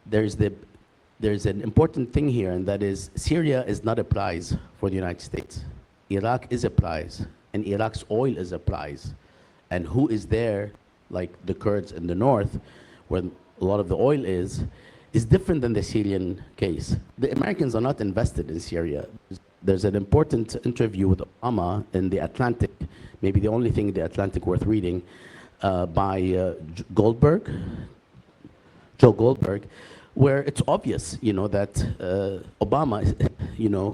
there's an important thing here, and that is Syria is not a prize for the United States. Iraq is a prize, and Iraq's oil is a prize. And who is there, like the Kurds in the north, where a lot of the oil is different than the Syrian case. The Americans are not invested in Syria. There's an important interview with Obama in The Atlantic, maybe the only thing in The Atlantic worth reading, by Joe Goldberg, where it's obvious, that Obama,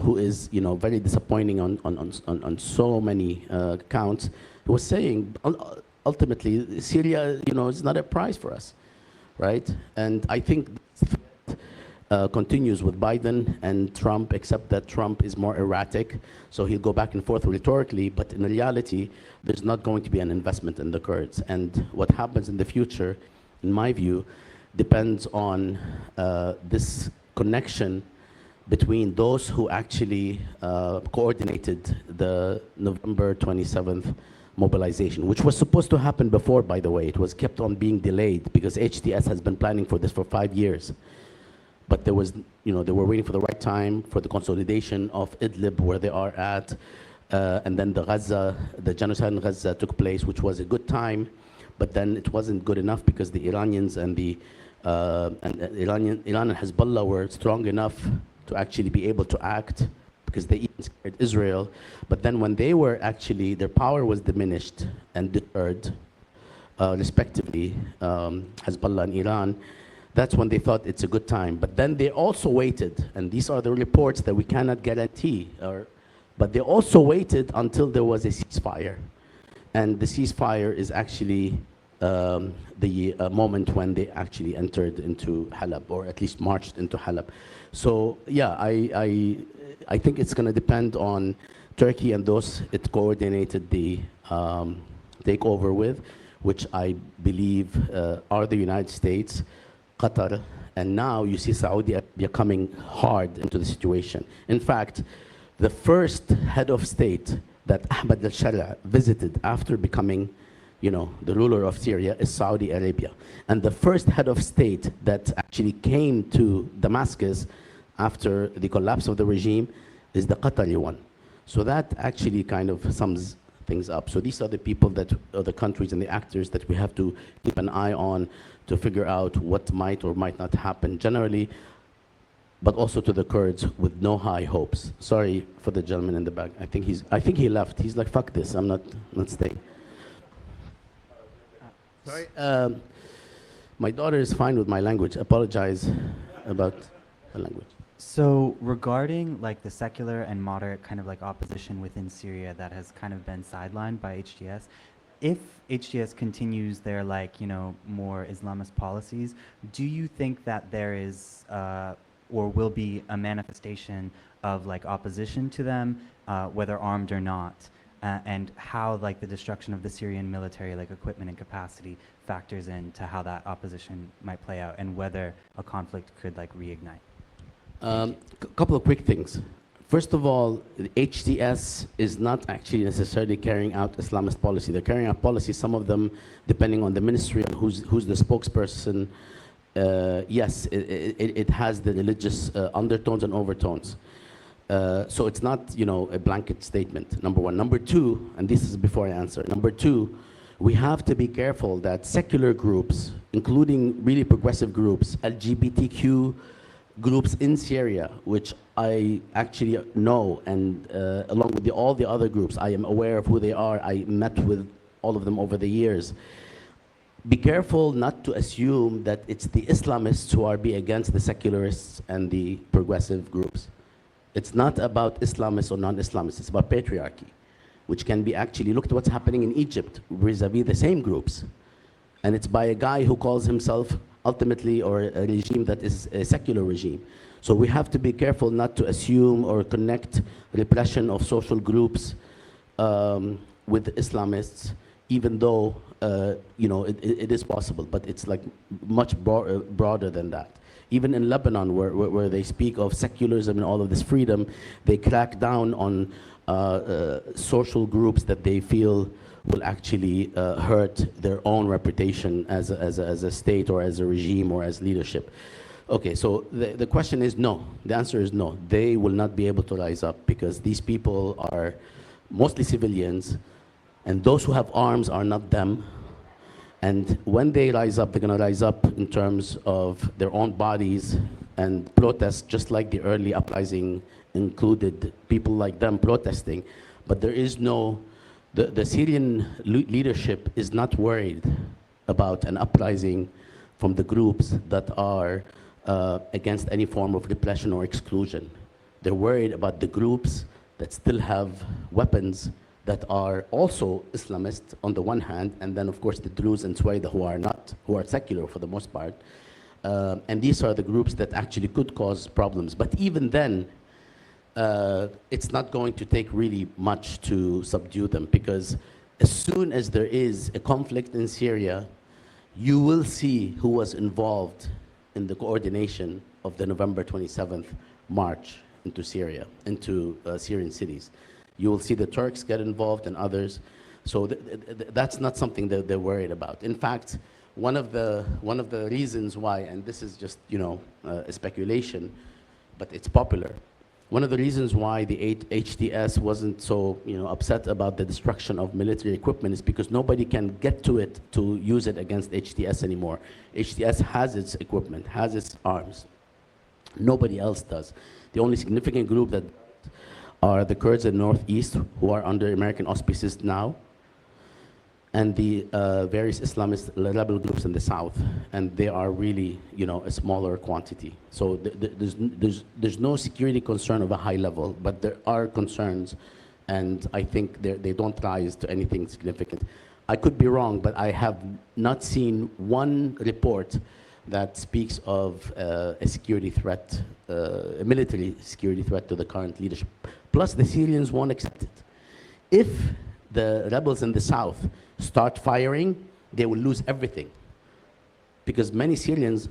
who is, very disappointing on so many counts, was saying ultimately Syria, is not a prize for us, right? And I think continues with Biden and Trump, except that Trump is more erratic, so he'll go back and forth rhetorically, but in reality, there's not going to be an investment in the Kurds. And what happens in the future, in my view, depends on this connection between those who actually coordinated the November 27th mobilization, which was supposed to happen before, by the way. It was kept on being delayed because HTS has been planning for this for 5 years. But there was, they were waiting for the right time for the consolidation of Idlib, where they are at, and then the genocide in Gaza took place, which was a good time, but then it wasn't good enough because the Iranians and Iran and Hezbollah were strong enough to actually be able to act, because they even scared Israel. But then when they were actually, their power was diminished and deterred, respectively, Hezbollah and Iran, that's when they thought it's a good time. But then they also waited, and these are the reports that we cannot guarantee, but they also waited until there was a ceasefire. And the ceasefire is actually the moment when they actually entered into Halab, or at least marched into Halab. So yeah, I think it's going to depend on Turkey and those it coordinated the takeover with, which I believe are the United States, Qatar, and now you see Saudi Arabia coming hard into the situation. In fact, the first head of state that Ahmed al-Sharia visited after becoming, the ruler of Syria is Saudi Arabia. And the first head of state that actually came to Damascus after the collapse of the regime is the Qatari one. So that actually kind of sums things up. So these are the people the countries and the actors that we have to keep an eye on to figure out what might or might not happen generally, but also to the Kurds with no high hopes. Sorry for the gentleman in the back. I think he left. He's like, fuck this, I'm not staying. Sorry. My daughter is fine with my language. Apologize about the language. So regarding like the secular and moderate kind of like opposition within Syria that has kind of been sidelined by HTS, if HTS continues their more Islamist policies, do you think that there is or will be a manifestation of opposition to them, whether armed or not, and how the destruction of the Syrian military equipment and capacity factors into how that opposition might play out, and whether a conflict could reignite? Couple of quick things. First of all, the HTS is not actually necessarily carrying out Islamist policy. They're carrying out policy, some of them, depending on the ministry and who's the spokesperson. Yes, it has the religious undertones and overtones. So it's not, a blanket statement, number one. Number two, and this is before I answer. Number two, we have to be careful that secular groups, including really progressive groups, LGBTQ groups in Syria, which I actually know, and along with all the other groups, I am aware of who they are. I met with all of them over the years. Be careful not to assume that it's the Islamists who are against the secularists and the progressive groups. It's not about Islamists or non-Islamists, it's about patriarchy, which can be actually, look at what's happening in Egypt vis-a-vis the same groups. And it's by a guy who calls himself ultimately, or a regime that is a secular regime. So we have to be careful not to assume or connect repression of social groups with the Islamists, even though it is possible, but it's much broader than that. Even in Lebanon, where they speak of secularism and all of this freedom, they crack down on social groups that they feel will actually hurt their own reputation as a state or as a regime or as leadership. Okay, so the question is no. The answer is no. They will not be able to rise up because these people are mostly civilians, and those who have arms are not them. And when they rise up, they're going to rise up in terms of their own bodies and protest, just like the early uprising included people like them protesting. But there is no, the Syrian leadership is not worried about an uprising from the groups that are against any form of repression or exclusion. They're worried about the groups that still have weapons that are also Islamist on the one hand, and then of course the Druze and Suwaida who are secular for the most part. And these are the groups that actually could cause problems. But even then, it's not going to take really much to subdue them, because as soon as there is a conflict in Syria, you will see who was involved in the coordination of the November 27th march into Syria, into Syrian cities. You will see the Turks get involved and others. So that's not something that they're worried about. In fact, one of the reasons why, and this is just a speculation, but it's popular. One of the reasons why the HTS wasn't so upset about the destruction of military equipment is because nobody can get to it to use it against HTS anymore. HTS has its equipment, has its arms. Nobody else does. The only significant group that are the Kurds in Northeast, who are under American auspices now, and the various Islamist rebel groups in the south, and they are really, a smaller quantity. So there's no security concern of a high level, but there are concerns, and I think they don't rise to anything significant. I could be wrong, but I have not seen one report that speaks of a security threat, a military security threat to the current leadership. Plus, the Syrians won't accept it. If the rebels in the south start firing, they will lose everything. Because many Syrians,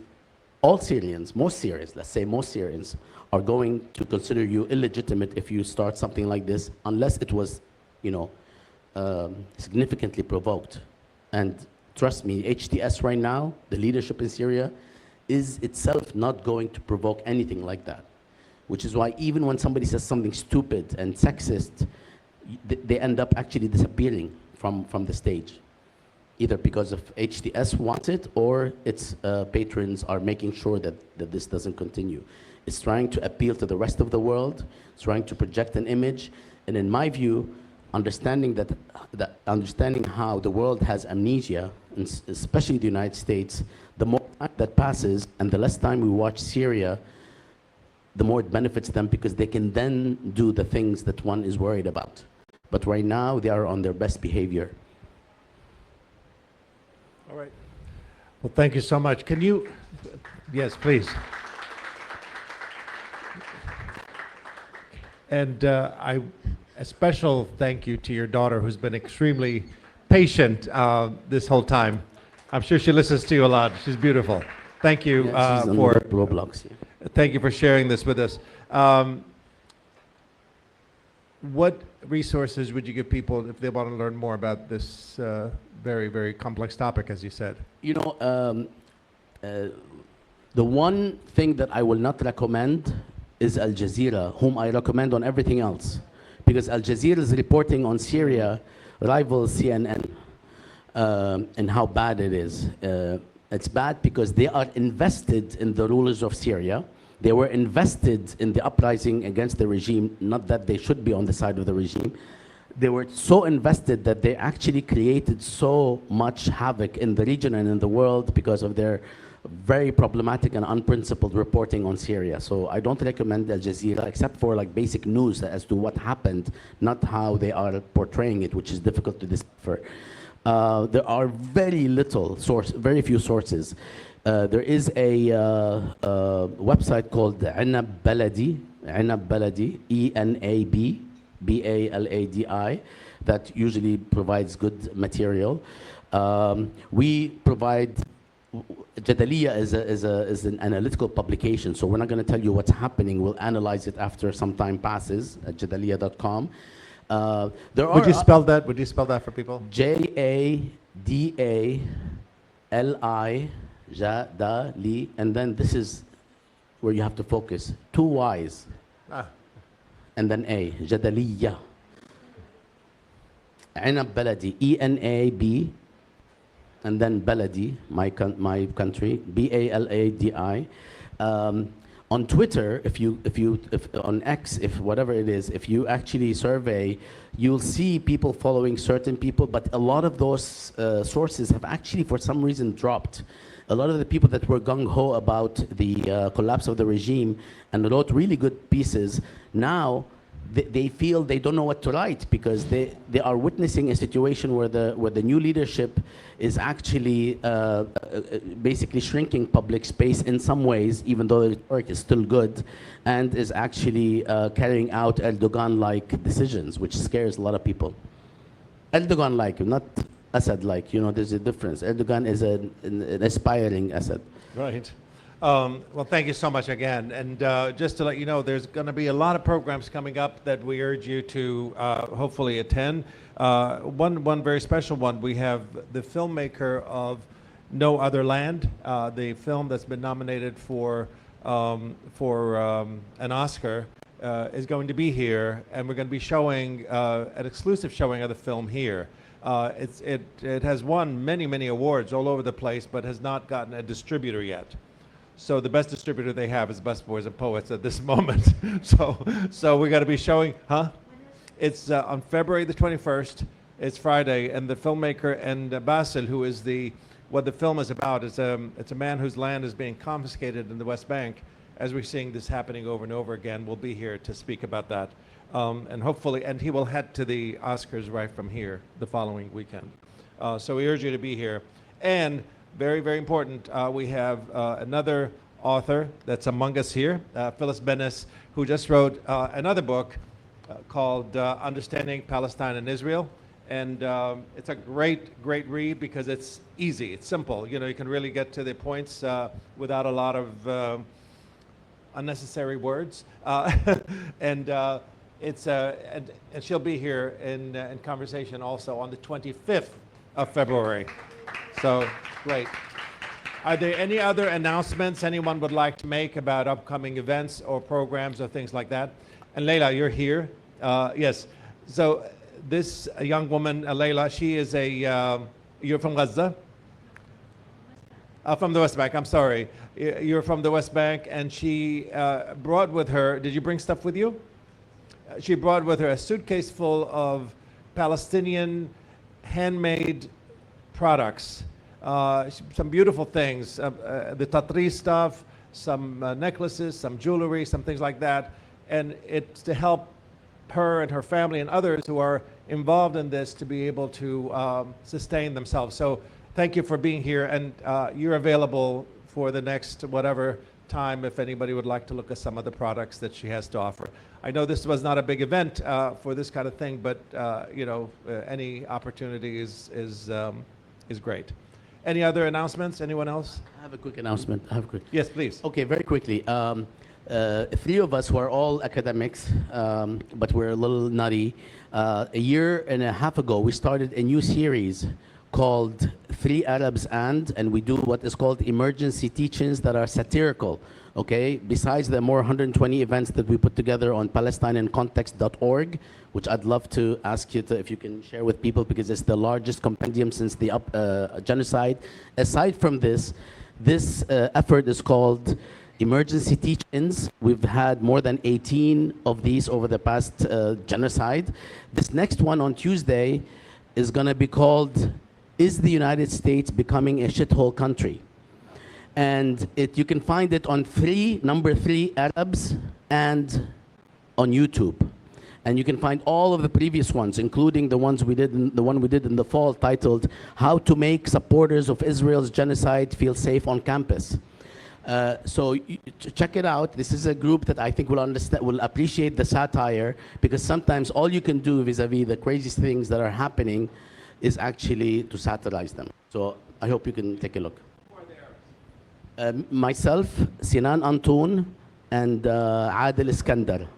all Syrians, most Syrians, let's say most Syrians, are going to consider you illegitimate if you start something like this, unless it was, significantly provoked. And trust me, HTS right now, the leadership in Syria, is itself not going to provoke anything like that. Which is why even when somebody says something stupid and sexist, they end up actually disappearing from the stage, either because of HTS wants it or its patrons are making sure that this doesn't continue. It's trying to appeal to the rest of the world, it's trying to project an image, and in my view, understanding how the world has amnesia, and especially the United States, the more time that passes and the less time we watch Syria, the more it benefits them because they can then do the things that one is worried about. But right now, they are on their best behavior. All right. Well, thank you so much. Can you, yes, please. And a special thank you to your daughter, who's been extremely patient this whole time. I'm sure she listens to you a lot. She's beautiful. Thank you She's on for Roblox. Yeah. Thank you for sharing this with us. What resources would you give people if they want to learn more about this very, very complex topic, as you said? The one thing that I will not recommend is Al Jazeera, whom I recommend on everything else. Because Al Jazeera's reporting on Syria rivals CNN and how bad it is. It's bad because they are invested in the rulers of Syria. They were invested in the uprising against the regime, not that they should be on the side of the regime. They were so invested that they actually created so much havoc in the region and in the world because of their very problematic and unprincipled reporting on Syria. So I don't recommend Al Jazeera except for like basic news as to what happened, not how they are portraying it, which is difficult to decipher. There are very few sources. There is a website called Enab Baladi, ENAB, BALADI, that usually provides good material. We provide, Jadaliya is an analytical publication, so we're not going to tell you what's happening. We'll analyze it after some time passes at jadaliya.com. Would you spell that? Would you spell that for people? Jadali, Jadali, and then this is where you have to focus. 2 Y's. And then A, Jadaliya. Enab Baladi, ENAB, and then Baladi, my country, BALADI. On Twitter, if on X, if whatever it is, if you actually survey, you'll see people following certain people, but a lot of those sources have actually, for some reason, dropped. A lot of the people that were gung-ho about the collapse of the regime and wrote really good pieces, now they feel they don't know what to write because they are witnessing a situation where the new leadership is actually basically shrinking public space in some ways, even though the work is still good, and is actually carrying out Erdogan-like decisions, which scares a lot of people. Erdogan-like, not Assad like. You know, there's a difference. Erdogan is an aspiring Assad. Right. Well, thank you so much again. And just to let you know, there's going to be a lot of programs coming up that we urge you to hopefully attend. One very special one, we have the filmmaker of No Other Land, the film that's been nominated for an Oscar, is going to be here, and we're going to be showing an exclusive showing of the film here. It has won many awards all over the place, but has not gotten a distributor yet. So the best distributor they have is Busboys and Poets at this moment. So we're going to be showing, huh? It's on February the 21st. It's Friday, and the filmmaker and Basil, who is what the film is about, it's a man whose land is being confiscated in the West Bank. As we're seeing this happening over and over again, we'll be here to speak about that. And hopefully, and he will head to the Oscars right from here the following weekend. So we urge you to be here. And very important, we have another author that's among us here, Phyllis Bennis, who just wrote another book called Understanding Palestine and Israel. And it's a great read because it's easy, it's simple. You know, you can really get to the points without a lot of unnecessary words. And she'll be here in conversation also on the 25th of February. So, great. Are there any other announcements anyone would like to make about upcoming events or programs or things like that? And Leila, you're here. Yes. So this young woman, Leila, she is you're from Gaza? From the West Bank, I'm sorry. You're from the West Bank, and she brought with her, did you bring stuff with you? She brought with her a suitcase full of Palestinian handmade products. Some beautiful things, the tatri stuff, some necklaces, some jewelry, some things like that. And it's to help her and her family and others who are involved in this to be able to sustain themselves. So thank you for being here, and you're available for the next whatever time if anybody would like to look at some of the products that she has to offer. I know this was not a big event for this kind of thing, but you know, any opportunity is great. Any other announcements? Anyone else? I have a quick announcement. Yes, please. Okay, very quickly. Three of us were all academics, but we're a little nutty. A year and a half ago, we started a new series called Three Arabs and we do what is called emergency teachings that are satirical. Okay, besides the more 120 events that we put together on PalestineInContext.org, which I'd love to ask you if you can share with people because it's the largest compendium since the genocide. Aside from this effort is called Emergency Teach-ins. We've had more than 18 of these over the past genocide. This next one on Tuesday is going to be called Is the United States Becoming a Shithole Country? And you can find it on number 3 Arabs and on YouTube. And you can find all of the previous ones, including the one we did in the fall, titled How to Make Supporters of Israel's Genocide Feel Safe on Campus. So check it out. This is a group that I think will appreciate the satire, because sometimes all you can do vis-a-vis the crazy things that are happening is actually to satirize them. So I hope you can take a look. Myself, Sinan Antoun, and Adil Iskandar.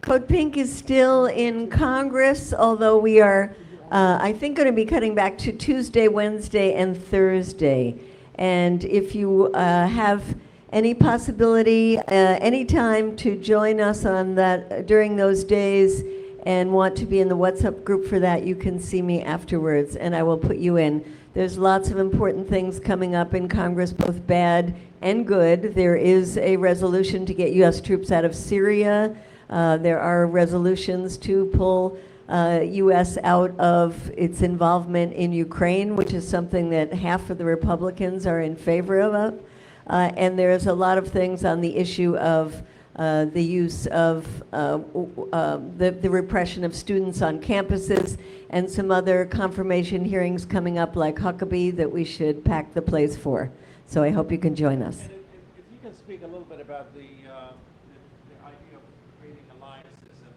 Code Pink is still in Congress, although we are, I think, going to be cutting back to Tuesday, Wednesday, and Thursday. And if you have any possibility, any time to join us on that during those days and want to be in the WhatsApp group for that, you can see me afterwards, and I will put you in. There's lots of important things coming up in Congress, both bad and good. There is a resolution to get U.S. troops out of Syria. There are resolutions to pull U.S. out of its involvement in Ukraine, which is something that half of the Republicans are in favor of. And there's a lot of things on the issue of the use of the repression of students on campuses, and some other confirmation hearings coming up like Huckabee that we should pack the place for. So I hope you can join us. And if you can speak a little bit about the idea of creating alliances and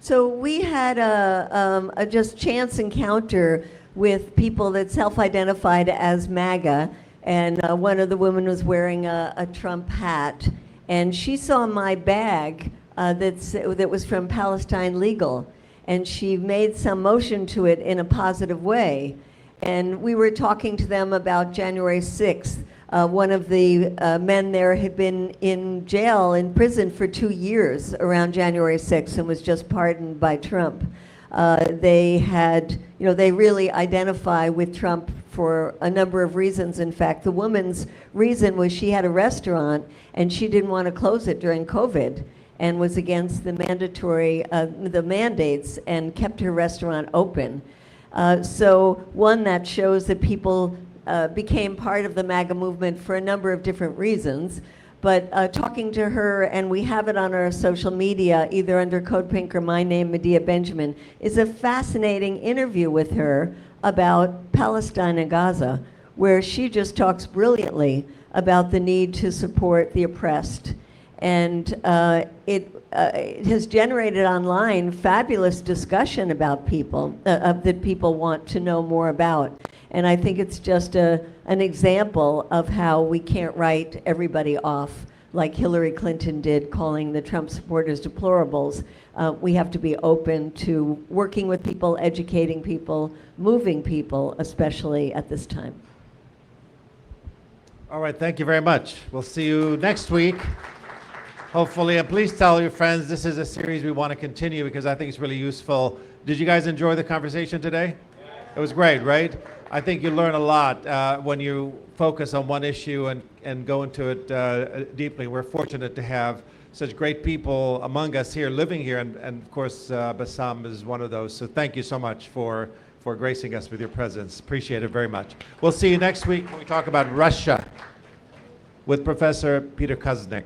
So we had a just chance encounter with people that self-identified as MAGA, and one of the women was wearing a Trump hat, and she saw my bag that was from Palestine Legal, and she made some motion to it in a positive way. And we were talking to them about January 6th. One of the men there had been in jail, in prison for 2 years around January 6th and was just pardoned by Trump. They had, they really identify with Trump for a number of reasons. In fact, the woman's reason was she had a restaurant and she didn't want to close it during COVID and was against the the mandates and kept her restaurant open. So one, that shows that people became part of the MAGA movement for a number of different reasons. But talking to her, and we have it on our social media, either under Code Pink or my name, Medea Benjamin, is a fascinating interview with her about Palestine and Gaza, where she just talks brilliantly about the need to support the oppressed. And it has generated online fabulous discussion about people that people want to know more about. And I think it's just an example of how we can't write everybody off like Hillary Clinton did, calling the Trump supporters deplorables. We have to be open to working with people, educating people, moving people, especially at this time. All right, thank you very much. We'll see you next week, hopefully. And please tell your friends this is a series we want to continue because I think it's really useful. Did you guys enjoy the conversation today? It was great, right? I think you learn a lot when you focus on one issue and go into it deeply. We're fortunate to have such great people among us here, living here, and of course, Bassam is one of those. So thank you so much for gracing us with your presence. Appreciate it very much. We'll see you next week when we talk about Russia with Professor Peter Kuznick.